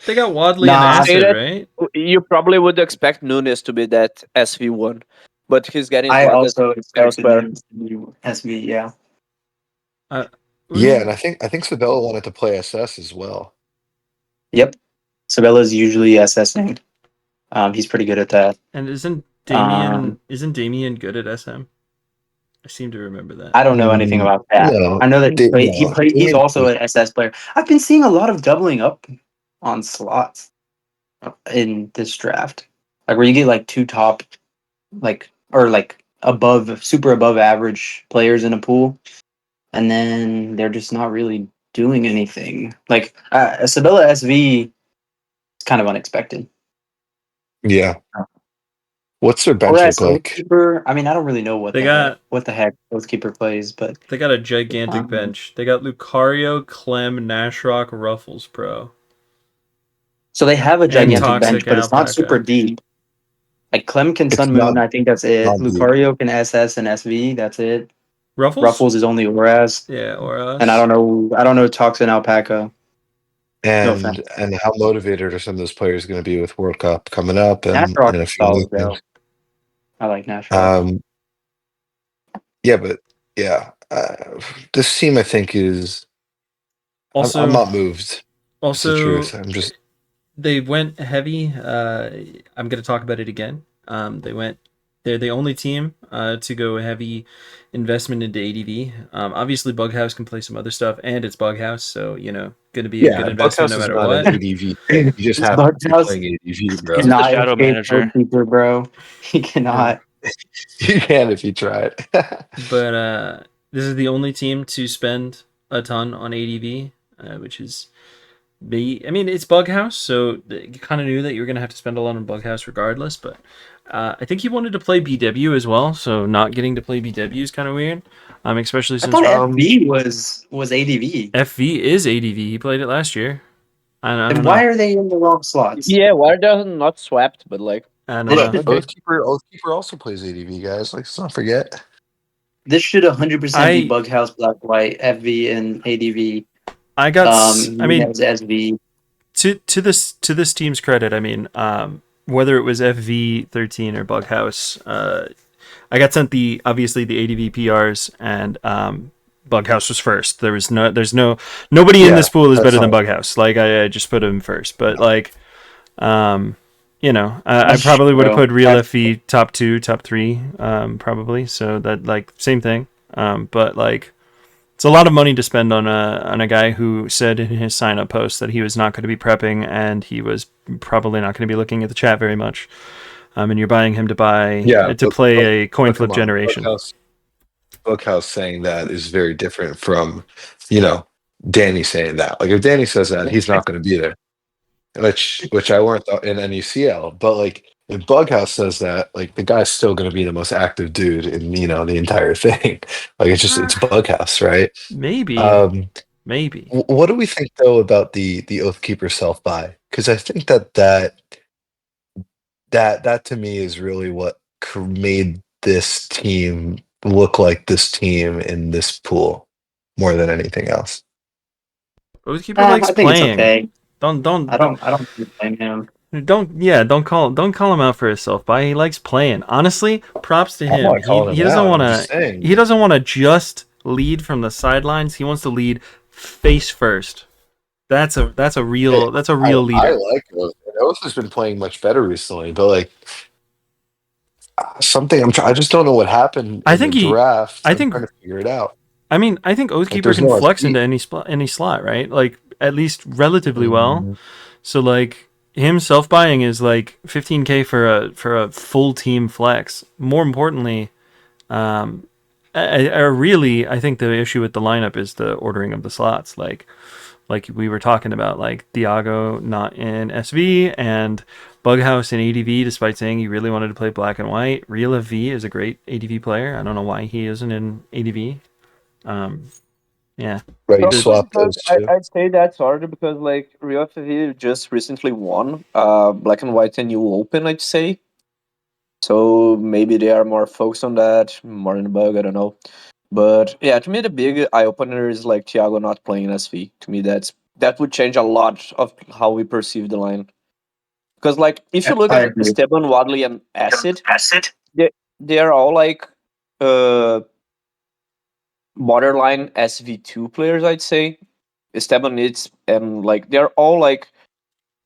Speaker 1: They got Wadley and
Speaker 5: Nah.
Speaker 1: Acid,
Speaker 3: Say that
Speaker 1: right?
Speaker 3: you probably would expect Nunes to be that SV1, but he's getting
Speaker 5: I
Speaker 3: slotted
Speaker 5: also expected
Speaker 3: elsewhere.
Speaker 5: him to be SV, yeah.
Speaker 2: Yeah, and I think Sabella wanted to play SS as well.
Speaker 5: Yep. Sabella's usually SSing. He's pretty good at that.
Speaker 1: And isn't
Speaker 5: Um,
Speaker 1: Damien good at SM? I seem to remember that.
Speaker 5: I don't know anything about that.
Speaker 2: No,
Speaker 5: I know that
Speaker 2: no.
Speaker 5: he's also an SS player. I've been seeing a lot of doubling up on slots in this draft. Like where you get like two top or above super above average players in a pool, and then they're just not really doing anything. Like Sabella SV is kind of unexpected.
Speaker 2: Yeah. What's their bench
Speaker 5: Whereas
Speaker 2: look like?
Speaker 5: Oathkeeper, I mean, I don't really know
Speaker 1: They got
Speaker 5: what the heck Oathkeeper plays, but
Speaker 1: they got a gigantic bench. They got Lucario, Clem, Nashrock, Ruffles Pro.
Speaker 5: so they have a
Speaker 1: And
Speaker 5: gigantic
Speaker 1: Toxic
Speaker 5: bench, but it's not super
Speaker 1: Alpaca.
Speaker 5: deep. Like Clem can
Speaker 2: It's
Speaker 5: Sun Moon, I think that's it.
Speaker 2: not deep.
Speaker 5: Lucario can SS and SV, that's it.
Speaker 1: Ruffles?
Speaker 5: Ruffles is only Oras.
Speaker 1: Yeah, or us.
Speaker 5: And I don't know Toxin Alpaca. No offense.
Speaker 2: And how motivated are some of those players going to be with World Cup coming up and
Speaker 5: Nashrock
Speaker 2: a
Speaker 5: is
Speaker 2: few other
Speaker 5: solid though.
Speaker 2: things?
Speaker 5: I like Nashrock.
Speaker 2: Yeah, but yeah, this team I think is.
Speaker 1: Also,
Speaker 2: I'm not moved. That's the
Speaker 1: also,
Speaker 2: truth. I'm just.
Speaker 1: they went heavy. I'm going to talk about it again. They're the only team to go heavy investment into ADV. Obviously, Bughouse can play some other stuff, and it's Bughouse, so going to be a good investment no matter what.
Speaker 2: An ADV. You just have to be
Speaker 5: Bughouse
Speaker 2: playing ADV,
Speaker 5: He's
Speaker 2: bro.
Speaker 4: He's the
Speaker 5: not
Speaker 4: shadow
Speaker 5: escape
Speaker 4: manager.
Speaker 5: Oathkeeper, bro. He cannot.
Speaker 2: You can if you try it.
Speaker 1: But this is the only team to spend a ton on ADV, which is I mean, it's Bughouse, so you kind of knew that you were going to have to spend a lot on Bughouse regardless, but I think he wanted to play BW as well, so not getting to play BW is kind of weird, especially
Speaker 5: I
Speaker 1: since
Speaker 5: thought FV was ADV.
Speaker 1: FV is ADV. He played it last year. I
Speaker 5: Then
Speaker 1: don't
Speaker 5: why
Speaker 1: know.
Speaker 5: are they in the wrong slots?
Speaker 3: Yeah, why are they not swapped? But like,
Speaker 1: I don't
Speaker 5: This
Speaker 1: know.
Speaker 5: should,
Speaker 2: Oathkeeper also plays ADV, guys. Let's not forget.
Speaker 5: this should 100% be
Speaker 1: I-
Speaker 5: Bughouse, Black White, FV, and ADV.
Speaker 1: I got. I mean,
Speaker 5: Nunez, SV.
Speaker 1: to this team's credit, I mean, whether it was FV13 or Bughouse, I got sent obviously the ADV PRs, and Bughouse was first. There's nobody in this pool is better than Bughouse. Like I just put him first, but like, I probably would have put Real FV top 2, top 3, probably. So that like same thing, but like. It's a lot of money to spend on a guy who said in his sign-up post that he was not going to be prepping and he was probably not going to be looking at the chat very much. And you're buying him to play a coin flip generation.
Speaker 2: Bookhouse saying that is very different from, Danny saying that. Like if Danny says that, he's not going to be there. Which I weren't in NUCL, but like if Bughouse says that, like the guy's still going to be the most active dude in the entire thing. Like it's Bughouse, right?
Speaker 1: Maybe.
Speaker 2: What do we think though about the Oathkeeper self buy? Because I think that to me is really what made this team look like this team in this pool more than anything else.
Speaker 1: Oathkeeper likes
Speaker 5: I think
Speaker 1: playing.
Speaker 5: It's okay.
Speaker 1: Don't
Speaker 5: I don't blame him.
Speaker 1: Don't call him out for his self buy. He likes playing. Honestly, props to him. He doesn't want to. He doesn't want to just lead from the sidelines. He wants to lead face first. That's a
Speaker 2: Hey,
Speaker 1: real
Speaker 2: I
Speaker 1: leader.
Speaker 2: like Oath. Oath has been playing much better recently, but like something I just don't know what happened
Speaker 1: I
Speaker 2: in the
Speaker 1: think he.
Speaker 2: draft.
Speaker 1: I
Speaker 2: I'm
Speaker 1: think.
Speaker 2: trying to figure it out.
Speaker 1: I mean, I think
Speaker 2: Like
Speaker 1: Oathkeeper
Speaker 2: there's
Speaker 1: can
Speaker 2: no
Speaker 1: flex
Speaker 2: SP.
Speaker 1: into any slot, right? Like at least relatively well.
Speaker 2: Mm,
Speaker 1: So like him self buying is like 15K for a full team flex. More importantly, um, I think the issue with the lineup is the ordering of the slots. Like we were talking about, like Diago not in SV and Bughouse in ADV, despite saying he really wanted to play black and white. Real V is a great ADV player. I don't know why he isn't in ADV. Um, yeah,
Speaker 2: right, you
Speaker 1: the,
Speaker 3: Probably
Speaker 2: swap
Speaker 3: because
Speaker 2: those two.
Speaker 3: I'd say that's harder because like Rio FV just recently won Black and White and New Open, I'd say. So maybe they are more focused on that, more in the bug, I don't know. But yeah, to me the big eye opener is like Thiago not playing SV. To me that would change a lot of how we perceive the line. Because like if you look
Speaker 5: I
Speaker 3: at
Speaker 5: agree.
Speaker 3: Esteban, Wadley and Acid, they they're all like uh borderline SV2 players, I'd say. Esteban needs and like they're all like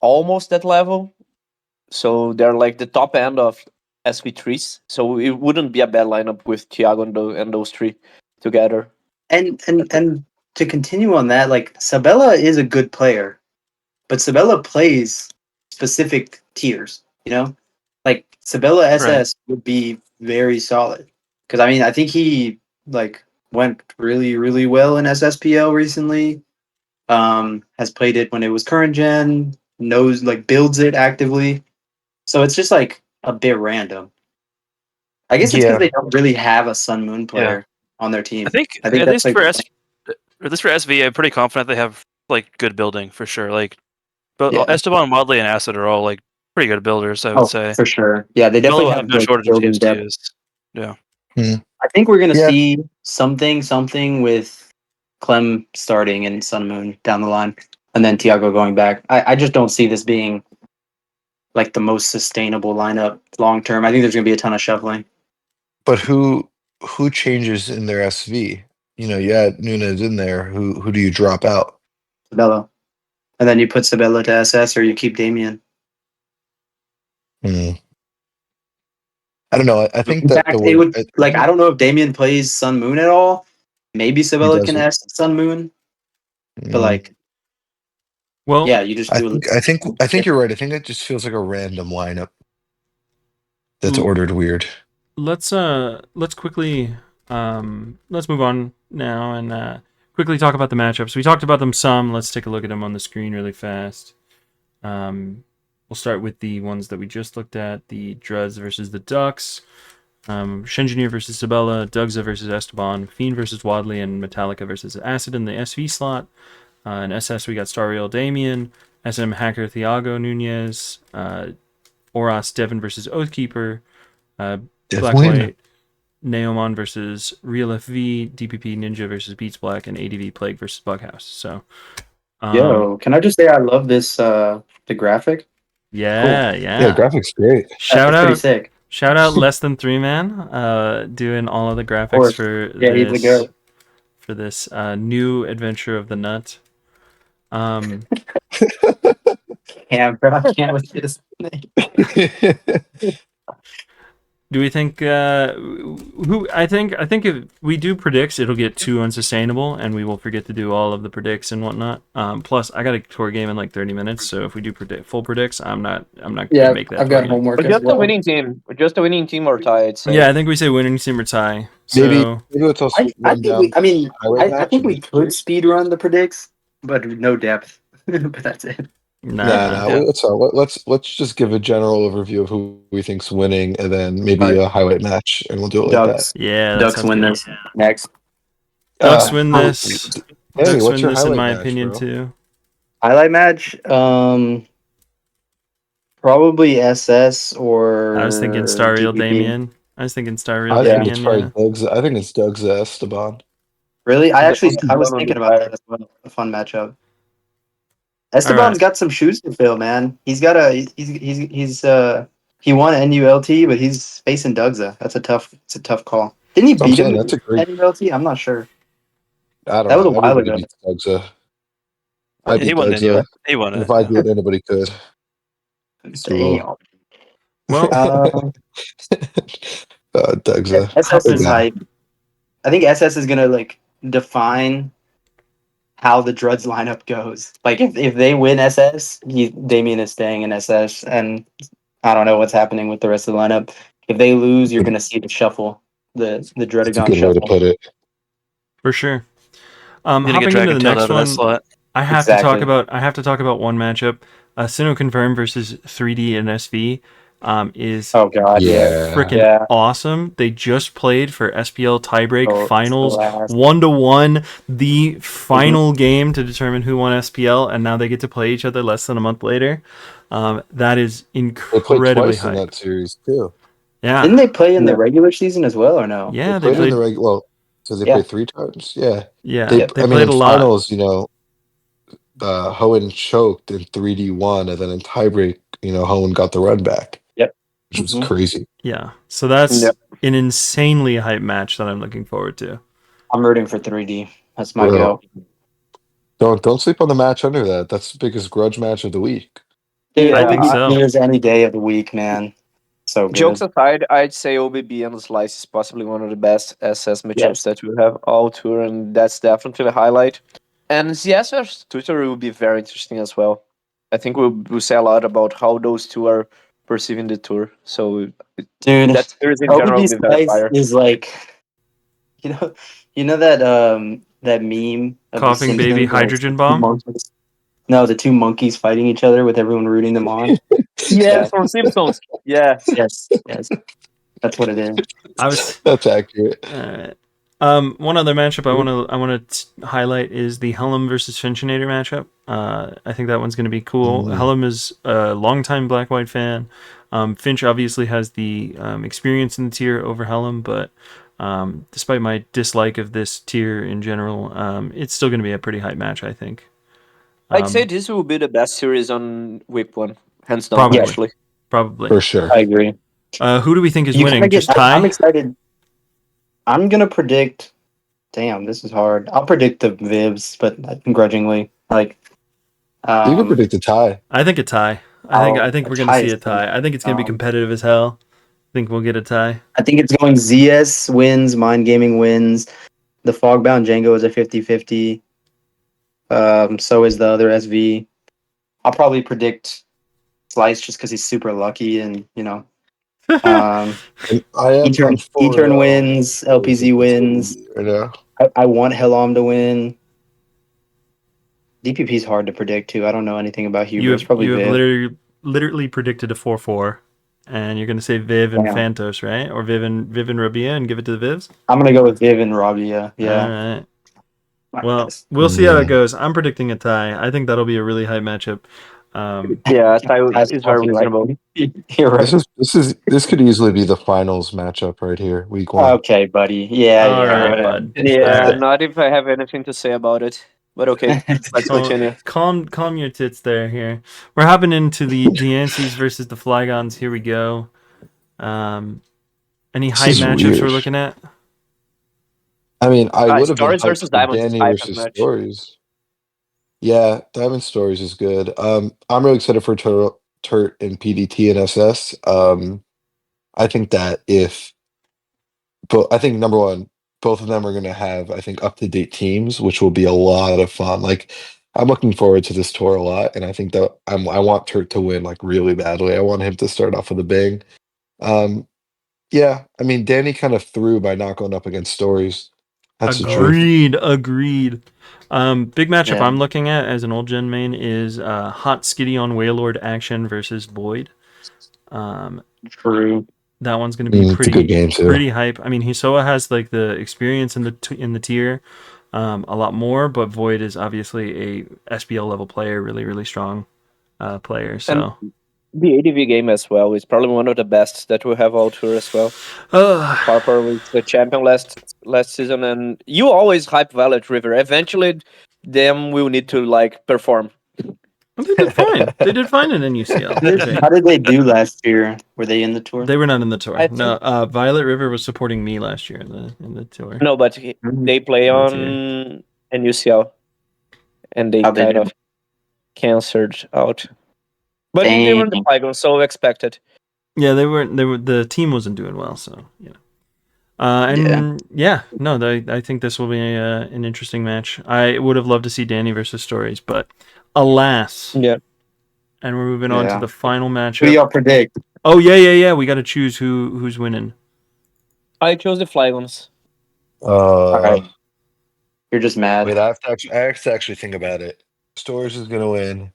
Speaker 3: almost that level. So they're like the top end of SV3s. So it wouldn't be a bad lineup with Thiago and those three together.
Speaker 5: And to continue on that, like Sabella is a good player, but Sabella plays specific tiers. You know, like Sabella
Speaker 4: Right.
Speaker 5: SS would be very solid because I mean I think he like went really well in SSPL recently. Has played it when it was current gen, knows like builds it actively. So it's just like a bit random. I guess it's because
Speaker 2: Yeah,
Speaker 5: they don't really have a Sun Moon
Speaker 4: Yeah.
Speaker 5: player on their
Speaker 4: I
Speaker 5: team.
Speaker 4: think
Speaker 5: I think
Speaker 4: at
Speaker 5: that's
Speaker 4: least
Speaker 5: like
Speaker 4: for
Speaker 5: the
Speaker 4: S,
Speaker 5: thing.
Speaker 4: at least for SV, I'm pretty confident they have like good building for sure. Like, but
Speaker 5: Yeah.
Speaker 4: Esteban, Wadley, and Acid are all like pretty good builders, I would
Speaker 5: Oh,
Speaker 4: say.
Speaker 5: for sure. Yeah, they
Speaker 4: Melo
Speaker 5: definitely
Speaker 4: will have
Speaker 5: have
Speaker 4: no
Speaker 5: like
Speaker 4: shortage of
Speaker 5: building
Speaker 4: teams to
Speaker 5: depth.
Speaker 4: use. Yeah.
Speaker 2: mm,
Speaker 5: I think we're gonna
Speaker 2: yeah.
Speaker 5: see something with Clem starting in Sun Moon down the line, and then Tiago going back. I just don't see this being like the most sustainable lineup long term. I think there's gonna be a ton of shuffling.
Speaker 2: But who changes in their SV? You know, yeah, Nunes in there. Who do you drop out?
Speaker 5: Sabella. And then you put Sabella to SS or you keep Damien.
Speaker 2: Hmm. I don't know. I think
Speaker 5: In
Speaker 2: that the
Speaker 5: fact, it
Speaker 2: word
Speaker 5: would
Speaker 2: I
Speaker 5: like I
Speaker 2: think
Speaker 5: don't know if Damien plays Sun Moon at all. Maybe
Speaker 2: he
Speaker 5: Sabella can
Speaker 2: doesn't.
Speaker 5: S Sun Moon, but
Speaker 2: Mm,
Speaker 5: like
Speaker 1: well,
Speaker 5: yeah, you just do
Speaker 2: I think you're right. I think it just feels like a random lineup that's
Speaker 1: l-
Speaker 2: ordered weird.
Speaker 1: let's quickly let's move on now and quickly talk about the matchups. We talked about them some. Let's take a look at them on the screen really fast. We'll start with the ones that we just looked at: the Drudds versus the Ducks, Shengineer versus Sabella, Dugza versus Esteban, Fiend versus Wadley, and Metallica versus Acid in the SV slot. In SS, we got Stariel Damien, SM Hacker Thiago Nunez, Oros Devon versus Oathkeeper, uh, Black
Speaker 2: Definitely.
Speaker 1: White Neomon versus Real FV, DPP Ninja versus Beats Black, and ADV Plague versus Bughouse. So,
Speaker 5: Yo, can I just say I love this the graphic? Cool.
Speaker 1: yeah,
Speaker 2: Yeah,
Speaker 1: yeah.
Speaker 2: graphics great.
Speaker 1: Shout
Speaker 5: It's pretty
Speaker 1: out,
Speaker 5: sick.
Speaker 1: shout out, Less Than Three Man, doing all of the
Speaker 5: Of
Speaker 1: graphics
Speaker 5: course. Yeah, he's the goat.
Speaker 1: for this new adventure of the Nut. Um,
Speaker 5: Yeah, bro, I can't with this.
Speaker 1: Do we think who I think if we do predicts, it'll get too unsustainable and we will forget to do all of the predicts and whatnot. Plus I got a tour game in like 30 minutes, so if we do full predicts, I'm not gonna
Speaker 5: Yeah,
Speaker 1: make that
Speaker 5: I've
Speaker 1: tour
Speaker 5: got
Speaker 1: game.
Speaker 5: homework
Speaker 3: But
Speaker 5: as
Speaker 3: just a
Speaker 5: well.
Speaker 3: winning team. Just a winning team or tie, I'd say.
Speaker 1: Yeah, I think we say winning team or tie.
Speaker 2: maybe
Speaker 1: So
Speaker 2: let's also
Speaker 5: I
Speaker 2: run
Speaker 5: think we
Speaker 2: down
Speaker 5: I mean
Speaker 2: highlight
Speaker 5: I
Speaker 2: match
Speaker 5: think
Speaker 2: and
Speaker 5: we could speed run the predicts, but no depth. But that's it.
Speaker 1: nah.
Speaker 4: Yeah.
Speaker 2: That's all. Let's just give a general overview of who we think's winning, and then maybe
Speaker 5: Alright.
Speaker 2: a highlight match, and we'll do it like that.
Speaker 5: Ducks.
Speaker 1: Yeah, that
Speaker 5: Ducks
Speaker 1: sounds
Speaker 5: win
Speaker 1: good.
Speaker 5: this. Next.
Speaker 1: Ducks
Speaker 2: Uh,
Speaker 1: win
Speaker 5: Um,
Speaker 1: this.
Speaker 2: Danny,
Speaker 1: Ducks
Speaker 2: what's
Speaker 1: win
Speaker 2: your
Speaker 1: this in
Speaker 2: highlight
Speaker 1: my
Speaker 2: match,
Speaker 1: opinion
Speaker 2: bro?
Speaker 1: too.
Speaker 5: highlight match. Probably SS
Speaker 1: I was thinking
Speaker 5: or
Speaker 1: Star Real
Speaker 5: DPP.
Speaker 1: Damien. I was thinking Star Real
Speaker 2: I
Speaker 5: Yeah.
Speaker 2: think it's
Speaker 1: Damien, yeah.
Speaker 2: probably Doug's. I think it's Doug's Esteban.
Speaker 5: Really?
Speaker 3: Definitely
Speaker 5: I was
Speaker 3: done on the
Speaker 5: thinking about
Speaker 3: tie.
Speaker 5: that as well. A fun matchup.
Speaker 1: All right.
Speaker 5: Esteban's got some shoes to fill, man. He won NULT, but he's facing Dugza. It's a tough call. Didn't he
Speaker 2: So I'm
Speaker 5: beat him
Speaker 2: saying
Speaker 5: in
Speaker 2: that's a great.
Speaker 5: NULT? I'm not sure.
Speaker 2: I don't
Speaker 5: That was
Speaker 2: know.
Speaker 5: a while
Speaker 2: Everybody
Speaker 5: ago.
Speaker 2: beats Doug's. I
Speaker 4: He
Speaker 2: beat
Speaker 4: won
Speaker 2: Doug's.
Speaker 4: He won
Speaker 2: If
Speaker 4: it.
Speaker 2: I did, anybody could.
Speaker 5: Damn.
Speaker 1: Well,
Speaker 2: Doug's
Speaker 5: SS
Speaker 2: a
Speaker 5: is
Speaker 2: guy.
Speaker 5: hype. I think SS is gonna like define how the Drudds lineup goes. Like if they win SS, Damien is staying in SS, and I don't know what's happening with the rest of the lineup. If they lose, you're gonna see the shuffle, the
Speaker 2: That's a
Speaker 5: Drudagon
Speaker 2: good way to
Speaker 5: shuffle.
Speaker 2: put it.
Speaker 1: for sure.
Speaker 4: Gonna get
Speaker 1: Hopping into the
Speaker 4: Dragon Tailed
Speaker 1: next
Speaker 4: out of that
Speaker 1: one,
Speaker 4: slot.
Speaker 1: I have
Speaker 5: Exactly.
Speaker 1: to talk about one matchup. Sinnoh Confirm versus 3D and SV is
Speaker 5: Oh god, yeah.
Speaker 1: freaking
Speaker 5: Yeah.
Speaker 1: awesome. They just played for SPL tiebreak
Speaker 5: So
Speaker 1: finals
Speaker 5: last.
Speaker 1: 1-1, the final game to determine who won SPL, and now they get to play each other less than a month later. That is
Speaker 2: They played
Speaker 1: incredibly
Speaker 2: twice in
Speaker 1: hype.
Speaker 2: that series too.
Speaker 1: Yeah,
Speaker 5: Didn't they play in the
Speaker 3: Yeah.
Speaker 5: regular season as well, or no?
Speaker 1: yeah,
Speaker 2: They
Speaker 1: they
Speaker 2: played in the
Speaker 1: played.
Speaker 2: regular. Well, so they
Speaker 5: Yeah.
Speaker 2: played 3 times. Yeah.
Speaker 1: Yeah,
Speaker 2: They.
Speaker 1: they
Speaker 2: I mean,
Speaker 1: played
Speaker 2: in
Speaker 1: a lot.
Speaker 2: finals, Hoenn choked and 3D won, and then in tiebreak, Hoenn got the run back.
Speaker 5: Yep.
Speaker 2: Which was
Speaker 5: Mhm.
Speaker 2: crazy.
Speaker 1: Yeah, so that's
Speaker 3: Yep.
Speaker 1: an insanely hype match that I'm looking forward to.
Speaker 5: I'm rooting for 3D. That's my
Speaker 2: Bro.
Speaker 5: go.
Speaker 2: Don't sleep on the match under that. That's the biggest grudge match of the week.
Speaker 5: Dude,
Speaker 1: I think so.
Speaker 5: There's any day of the week, man. So good.
Speaker 3: Jokes aside, I'd say OBB and Slice is possibly one of the best SS matchups
Speaker 5: Yes.
Speaker 3: that we have all tour, and that's definitely a highlight. And CS versus Twitter will be very interesting as well. I think we'll say a lot about how those two are perceiving the tour. So
Speaker 5: Dude,
Speaker 3: that series in general will
Speaker 5: OBB
Speaker 3: be very
Speaker 5: Slice
Speaker 3: fire.
Speaker 5: is like, you know that meme of the
Speaker 1: Coughing baby
Speaker 5: Simpsons where it's
Speaker 1: hydrogen
Speaker 5: the two
Speaker 1: bomb?
Speaker 5: monkeys- No, the two monkeys fighting each other with everyone rooting them on.
Speaker 3: Yeah, from Simpsons. Yeah.
Speaker 5: Yes, that's what it is.
Speaker 1: I was.
Speaker 2: That's accurate.
Speaker 1: Alright. One other matchup I want to highlight is the Helm versus Finchinator matchup. I think that one's going to be cool.
Speaker 2: Mm.
Speaker 1: Helm is a longtime Black White fan. Finch obviously has the experience in the tier over Helm, but despite my dislike of this tier in general, it's still going to be a pretty hype match, I think.
Speaker 3: I'd say this will be the best series on week 1. Hands down,
Speaker 1: Probably.
Speaker 3: actually.
Speaker 1: Probably.
Speaker 2: For sure.
Speaker 5: I agree.
Speaker 1: Who do we think is
Speaker 5: You
Speaker 1: winning?
Speaker 5: kinda
Speaker 1: Just tie?
Speaker 5: I'm excited. I'm gonna predict. Damn, this is hard. I'll predict the Vivs, but grudgingly. Like,
Speaker 2: You can predict a tie.
Speaker 1: I think a tie. I think
Speaker 5: a
Speaker 1: we're going to
Speaker 5: tie
Speaker 1: see
Speaker 5: is
Speaker 1: a tie. I think it's going to be
Speaker 5: um,
Speaker 1: competitive as hell. I think we'll get a tie.
Speaker 5: I think it's going ZS wins, Mind Gaming wins. The Fogbound Django is a 50-50. So is the other SV. I'll probably predict Slice just because he's super lucky and, Um,
Speaker 2: And I am
Speaker 5: E-turn
Speaker 2: on 4-0.
Speaker 5: E-turn wins, LPZ wins.
Speaker 2: I know.
Speaker 5: I want Helom to win. DPP is hard to predict too. I don't know anything about Huber. It's probably
Speaker 1: you have
Speaker 5: Viv.
Speaker 1: literally predicted a 4-4, and you're going to say Viv and
Speaker 5: Damn.
Speaker 1: Phantos, right? Or Viv and Rabia and give it to the Vivs?
Speaker 5: I'm gonna go with Viv and Rabia. Yeah.
Speaker 1: All right. Well, we'll see how that goes. I'm predicting a tie. I think that'll be a really high matchup.
Speaker 3: Yeah, tie is very reasonable.
Speaker 5: You're right.
Speaker 2: This could easily be the finals matchup right here, week 1.
Speaker 5: Okay, buddy. Yeah.
Speaker 1: All right,
Speaker 5: whatever.
Speaker 1: bud.
Speaker 3: Yeah,
Speaker 1: All right.
Speaker 3: not if I have anything to say about it. But okay, let's continue.
Speaker 1: Calm your tits there. Here we're hopping into the Diancies versus the Flygons. Here we go. Any hype
Speaker 2: is
Speaker 1: matchups
Speaker 2: weird.
Speaker 1: we're looking at?
Speaker 2: I mean, I would have been
Speaker 3: Stories
Speaker 2: hyped
Speaker 3: versus
Speaker 2: for
Speaker 3: Diamonds is
Speaker 2: Danny
Speaker 3: hype
Speaker 2: versus
Speaker 3: match.
Speaker 2: Stories. Yeah, Diamond Stories is good. I'm really excited for Turt and PDT and SS. I think that I think number one, both of them are going to have, I think, up-to-date teams, which will be a lot of fun. Like, I'm looking forward to this tour a lot, and I think that I want Turt to win like really badly. I want him to start off with a bang. Yeah, I mean, Danny kind of threw by not going up against Stories. That's the truth.
Speaker 1: Agreed. Big matchup
Speaker 5: Yeah.
Speaker 1: I'm looking at as an old gen main is Hot Skitty on Wailord Action versus Void.
Speaker 5: True.
Speaker 1: That one's going to be
Speaker 2: It's a good game too.
Speaker 1: pretty hype. I mean, Hisoa has like the experience in the tier a lot more, but Void is obviously a SBL level player, really really strong player. So
Speaker 3: The ADV game as well is probably one of the best that we have all tour as well. Harper was the champion last season, and you always hype Violet River. Eventually, them will need to like perform.
Speaker 1: they did fine. They did fine in NUCL. Okay.
Speaker 5: How did they do last year? Were they in the tour?
Speaker 1: They were not in the tour.
Speaker 3: I
Speaker 1: No, Violet River was supporting me last year in the tour.
Speaker 3: No, but they play
Speaker 1: That's
Speaker 3: on NUCL, and they
Speaker 5: How'd they
Speaker 3: kind
Speaker 5: do?
Speaker 3: of canceled out. But they were in the Flygons, so expected.
Speaker 1: Yeah, they weren't. They were. The team wasn't doing well, so you know. I think this will be an interesting match. I would have loved to see Danny versus Stories, but alas.
Speaker 3: Yeah.
Speaker 1: And we're moving on to the final matchup.
Speaker 5: Who do y'all predict?
Speaker 1: Oh yeah. We got to choose who's winning.
Speaker 3: I chose the Flygons.
Speaker 5: All right. You're just mad.
Speaker 2: Wait, I have to actually think about it. Stories is gonna win.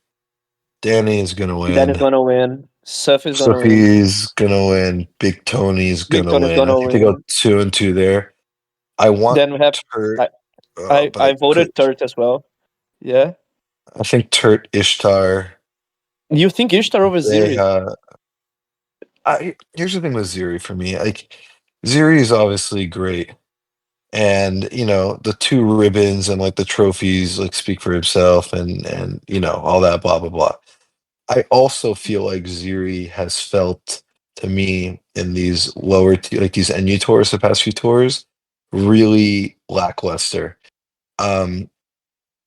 Speaker 2: Danny is gonna win.
Speaker 3: Dan is gonna win. Seth is gonna win.
Speaker 2: Sophie's gonna win. Big Tony's
Speaker 3: Big
Speaker 2: gonna
Speaker 3: Tony's
Speaker 2: win. I
Speaker 3: gonna
Speaker 2: think they go
Speaker 3: win.
Speaker 2: 2-2 there. I want
Speaker 3: Then we have.
Speaker 2: Turt.
Speaker 3: I voted Turt as well. Yeah.
Speaker 2: I think Turt, Ishtar.
Speaker 3: You think Ishtar over Ziri?
Speaker 2: Here's the thing with Ziri for me. Like, Ziri is obviously great, and you know the 2 ribbons and like the trophies like speak for himself, and you know all that blah blah blah. I also feel like Ziri has felt to me in these like these NU tours, the past few tours, really lackluster.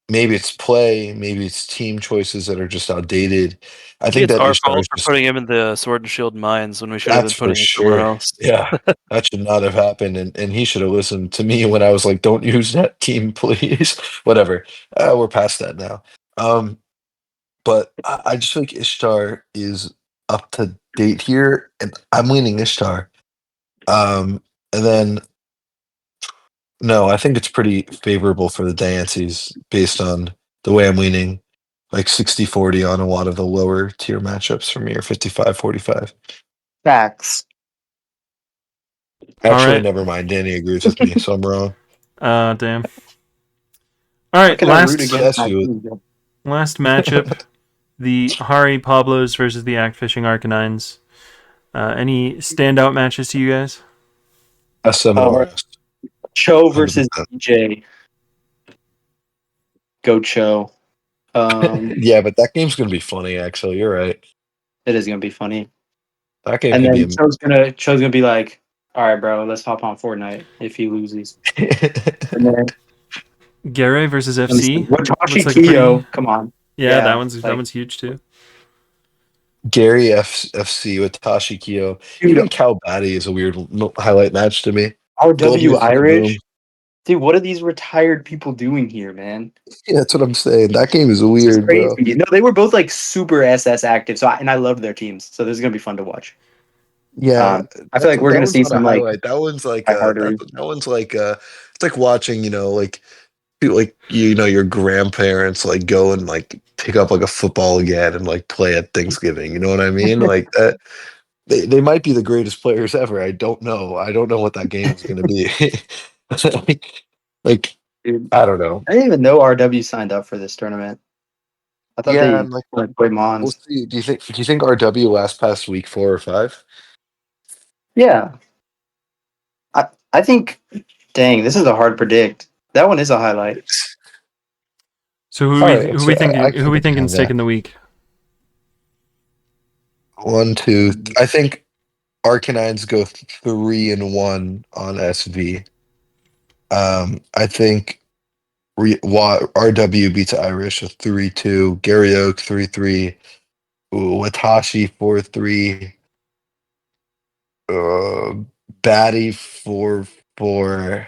Speaker 2: Maybe it's play, maybe it's team choices that are just outdated. I think
Speaker 4: It's
Speaker 2: that
Speaker 4: our
Speaker 2: Ishtar
Speaker 4: fault
Speaker 2: is
Speaker 4: for
Speaker 2: just
Speaker 4: putting him in the Sword and Shield mines when we should have
Speaker 2: that's
Speaker 4: been
Speaker 2: for
Speaker 4: putting him somewhere
Speaker 2: sure.
Speaker 4: else.
Speaker 2: Yeah, that should not have happened, and he should have listened to me when I was like, "Don't use that team, please." Whatever. We're past that now. But I just feel like Ishtar is up to date here, and I'm leaning Ishtar. And then no, I think it's pretty favorable for the Diancies based on the way I'm leaning, like 60-40 on a lot of the lower tier matchups for me, or 55-45.
Speaker 5: Facts.
Speaker 2: Actually,
Speaker 1: right.
Speaker 2: never mind. Danny agrees with me, so I'm wrong.
Speaker 1: Damn. All right,
Speaker 5: Can I root against my
Speaker 2: Yes,
Speaker 5: team?
Speaker 1: last matchup: the Haripablos versus the Fishing Arcanines. Any standout matches to you guys?
Speaker 2: SMRS.
Speaker 5: Cho versus
Speaker 2: 100%.
Speaker 5: DJ. Go Cho.
Speaker 2: Yeah, but that game's gonna be funny. Actually, you're right.
Speaker 5: It is gonna be funny.
Speaker 2: That game
Speaker 5: And
Speaker 2: can
Speaker 5: then
Speaker 2: be.
Speaker 5: Cho's gonna be like, all right, bro, let's hop on Fortnite if he loses. And then
Speaker 1: Gare versus
Speaker 5: let me see.
Speaker 1: FC.
Speaker 5: Watashi
Speaker 1: Looks like
Speaker 5: Kiyo. Come on.
Speaker 1: Yeah, that
Speaker 5: like,
Speaker 1: one's huge too.
Speaker 2: Gary FC with Tashi Kyo.
Speaker 5: dude,
Speaker 2: Even Cal Batty is a weird highlight match to me. Gold
Speaker 5: RW
Speaker 2: Mason
Speaker 5: Irish.
Speaker 2: Kaboom.
Speaker 5: Dude, what are these retired people doing here, man?
Speaker 2: Yeah, that's what I'm saying. That game is
Speaker 5: This is
Speaker 2: weird, bro.
Speaker 5: crazy. No, they were both like super SS active. And I loved their teams. So this is gonna be fun to watch.
Speaker 2: Yeah,
Speaker 5: I feel like we're
Speaker 2: that
Speaker 5: gonna
Speaker 2: one's
Speaker 5: see
Speaker 2: not a
Speaker 5: some like
Speaker 2: highlight. That one's like
Speaker 5: tryhardery.
Speaker 2: that one's like it's like watching, you know, like you know your grandparents like go and like pick up like a football again and like play at Thanksgiving. You know what I mean? Like that. They might be the greatest players ever. I don't know. I don't know what that game is going to be. like
Speaker 5: Dude,
Speaker 2: I don't know.
Speaker 5: I didn't even know RW signed up for this tournament. I thought
Speaker 2: Yeah,
Speaker 5: they
Speaker 2: and like
Speaker 5: like play
Speaker 2: we'll
Speaker 5: Mons.
Speaker 2: see. Do you think RW lasts past week 4 or 5?
Speaker 5: Yeah. I think dang, this is a hard predict. That one is a highlight.
Speaker 1: So
Speaker 2: All right, so I
Speaker 1: who
Speaker 2: can
Speaker 1: we
Speaker 2: get
Speaker 1: thinking
Speaker 2: behind
Speaker 1: is
Speaker 2: that.
Speaker 1: taking the week?
Speaker 2: 1, 2. I think Arcanines go 3-1 on SV. I think RW beats Irish with 3-2. Gary Oak 3-3. Watashi 4-3. Batty 4-4.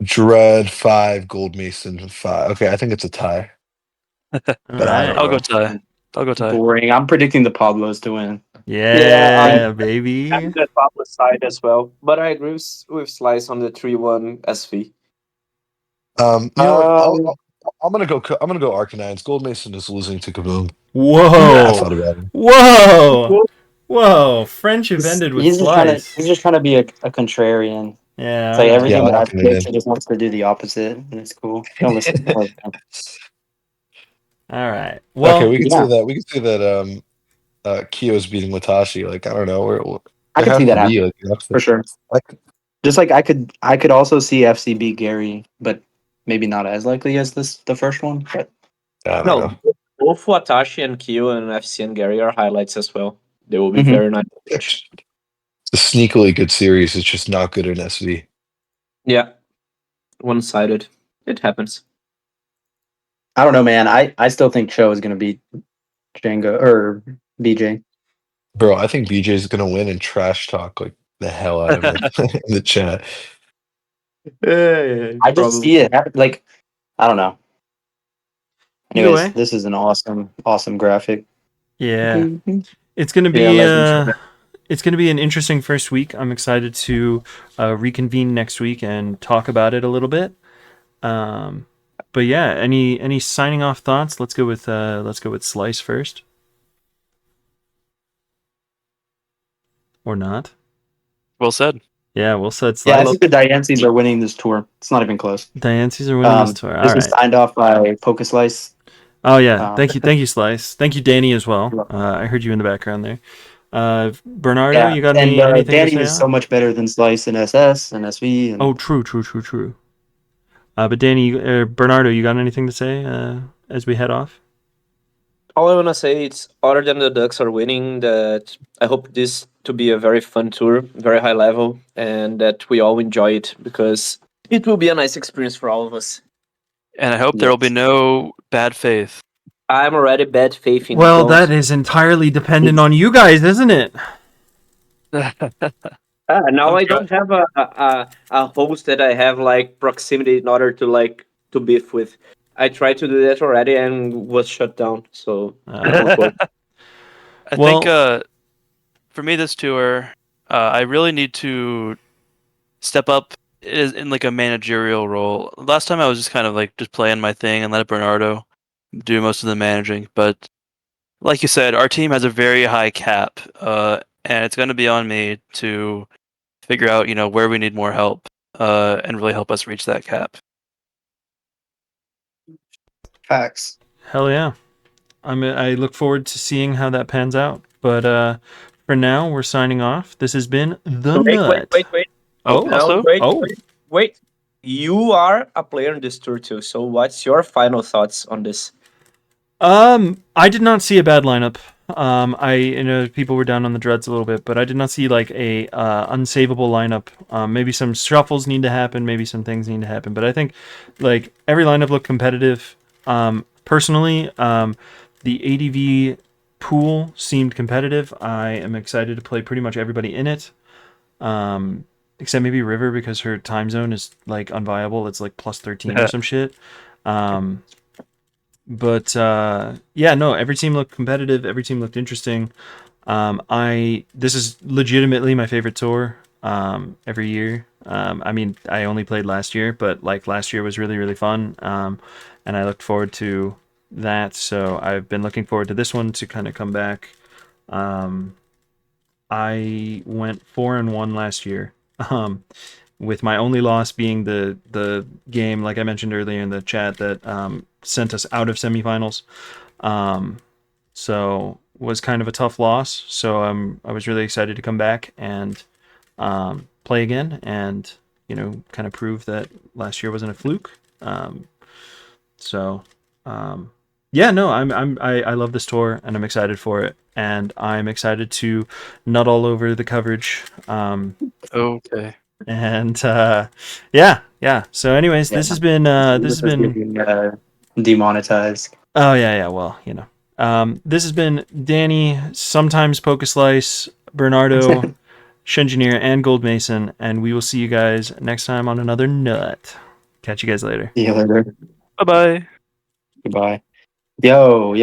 Speaker 2: Drudd 5. Gold Mason 5. Okay, I think it's a tie,
Speaker 1: All
Speaker 2: but I don't
Speaker 1: right.
Speaker 4: I'll go
Speaker 2: know.
Speaker 4: tie. I'll go tie.
Speaker 5: Boring. I'm predicting the Pablos to win.
Speaker 1: Yeah,
Speaker 3: I'm
Speaker 1: baby.
Speaker 3: the Pablo side as well. But I agree with Slice on the 3-1 SV.
Speaker 2: You know what?
Speaker 5: Um,
Speaker 2: I'm gonna go. I'm gonna go Arcanines. Gold Mason is losing to Kaboom. I
Speaker 1: Whoa.
Speaker 2: thought about it.
Speaker 1: Whoa. Whoa. Friendship ended with
Speaker 5: he's
Speaker 1: Slice.
Speaker 5: just trying to be a contrarian.
Speaker 1: Yeah,
Speaker 5: It's
Speaker 1: all
Speaker 5: like
Speaker 1: right.
Speaker 2: Yeah,
Speaker 5: everything
Speaker 2: I'm
Speaker 5: that I
Speaker 2: locking it
Speaker 5: predict,
Speaker 2: in.
Speaker 5: he just wants to do the opposite, and it's cool. Don't listen to him.
Speaker 1: All right.
Speaker 2: Okay,
Speaker 1: Well,
Speaker 2: we could
Speaker 5: Yeah,
Speaker 2: say that. We could say that. Kyo's beating Watashi. Like I don't know.
Speaker 5: I
Speaker 2: There
Speaker 5: could see
Speaker 2: has to
Speaker 5: that
Speaker 2: be
Speaker 5: happen
Speaker 2: like an
Speaker 5: for
Speaker 2: upset.
Speaker 5: sure.
Speaker 2: Like
Speaker 5: Just like I could also see FC beat Gary, but maybe not as likely as the first one. But
Speaker 2: I don't
Speaker 3: No,
Speaker 2: know.
Speaker 3: both Watashi and Kyo and FC and Gary are highlights as well. They will be
Speaker 5: Mhm.
Speaker 3: very nice. to watch.
Speaker 2: It's a sneakily good series. It's just not good in SV.
Speaker 3: Yeah, one-sided. It happens.
Speaker 5: I don't know, man. I still think Cho is going to beat Django or BJ.
Speaker 2: Bro, I think BJ is gonna win and trash talk like the hell out of him in the chat.
Speaker 5: I just see it happen. Like, I don't know.
Speaker 1: Either
Speaker 5: Anyways,
Speaker 1: way,
Speaker 5: this is an awesome graphic.
Speaker 1: yeah,
Speaker 5: Mhm.
Speaker 1: it's gonna
Speaker 5: Yeah,
Speaker 1: be
Speaker 5: Legend Show.
Speaker 1: it's gonna be an interesting first week. I'm excited to reconvene next week and talk about it a little bit. Um, but yeah, any signing off thoughts? Let's go with Slice first, or not?
Speaker 4: Well said.
Speaker 1: Yeah, we'll set
Speaker 5: Yeah, I
Speaker 1: Slice.
Speaker 5: think the Diancies are winning this tour. It's not even close.
Speaker 1: Diancies are winning this tour. All
Speaker 5: This is
Speaker 1: right.
Speaker 5: signed off by Pokeslice.
Speaker 1: Oh yeah,
Speaker 5: Um,
Speaker 1: thank you, Slice. Thank you, Danny, as well. I heard you in the background there. Bernardo,
Speaker 5: yeah,
Speaker 1: you got
Speaker 5: and
Speaker 1: anything to
Speaker 5: Danny
Speaker 1: say?
Speaker 5: is so much better than Slice and SS and SV. And
Speaker 1: Oh, true. But Danny, Bernardo, you got anything to say as we head off?
Speaker 3: All I wanna say is, other than the Ducks are winning, that I hope this to be a very fun tour, very high level, and that we all enjoy it, because it will be a nice experience for all of us.
Speaker 4: And I hope there will be
Speaker 5: Yes.
Speaker 4: no bad faith.
Speaker 3: I'm already bad faith in
Speaker 1: Well,
Speaker 3: clones.
Speaker 1: that is entirely dependent on you guys, isn't it?
Speaker 3: Now
Speaker 4: I'm
Speaker 3: I
Speaker 4: try-
Speaker 3: don't have a host that I have like proximity in order to like to beef with. I tried to do that already and was shut down. So it won't work.
Speaker 4: I
Speaker 1: Well-
Speaker 4: think for me this tour, I really need to step up in like a managerial role. Last time I was just kind of like just playing my thing and let Bernardo do most of the managing. But like you said, our team has a very high cap, and it's going to be on me to figure out where we need more help, and really help us reach that cap.
Speaker 5: Facts.
Speaker 1: Hell yeah. I look forward to seeing how that pans out. But for now, we're signing off. This has been The Nut.
Speaker 3: Wait.
Speaker 1: Oh,
Speaker 3: No,
Speaker 4: Also,
Speaker 3: wait. You are a player in this tour too. So what's your final thoughts on this?
Speaker 1: I did not see a bad lineup. I know people were down on the Drudds a little bit, but I did not see like a unsavable lineup. Maybe some shuffles need to happen, maybe some things need to happen, but I think like every lineup looked competitive. Personally, the ADV pool seemed competitive. I am excited to play pretty much everybody in it. Except maybe River because her time zone is like unviable. It's like plus 13 or some shit. But yeah, no, every team looked competitive. Every team looked interesting. This is legitimately my favorite tour every year. I mean, I only played last year, but like last year was really fun. And I looked forward to that. So I've been looking forward to this one to kind of come back. I went 4-1 last year. With my only loss being the game, like I mentioned earlier in the chat, that sent us out of semifinals. So was kind of a tough loss. So I was really excited to come back and play again, and kind of prove that last year wasn't a fluke. Yeah, no, I love this tour and I'm excited for it, and I'm excited to nut all over the coverage.
Speaker 4: okay.
Speaker 1: And yeah. So, anyways, this has been
Speaker 5: Demonetized.
Speaker 1: Oh yeah. Well, this has been Danny, sometimes Pokeslice, Bernardo, Shengineer, and Gold Mason, and we will see you guys next time on another nut. Catch you guys later.
Speaker 5: See you later.
Speaker 4: Bye bye.
Speaker 5: Goodbye. Yo.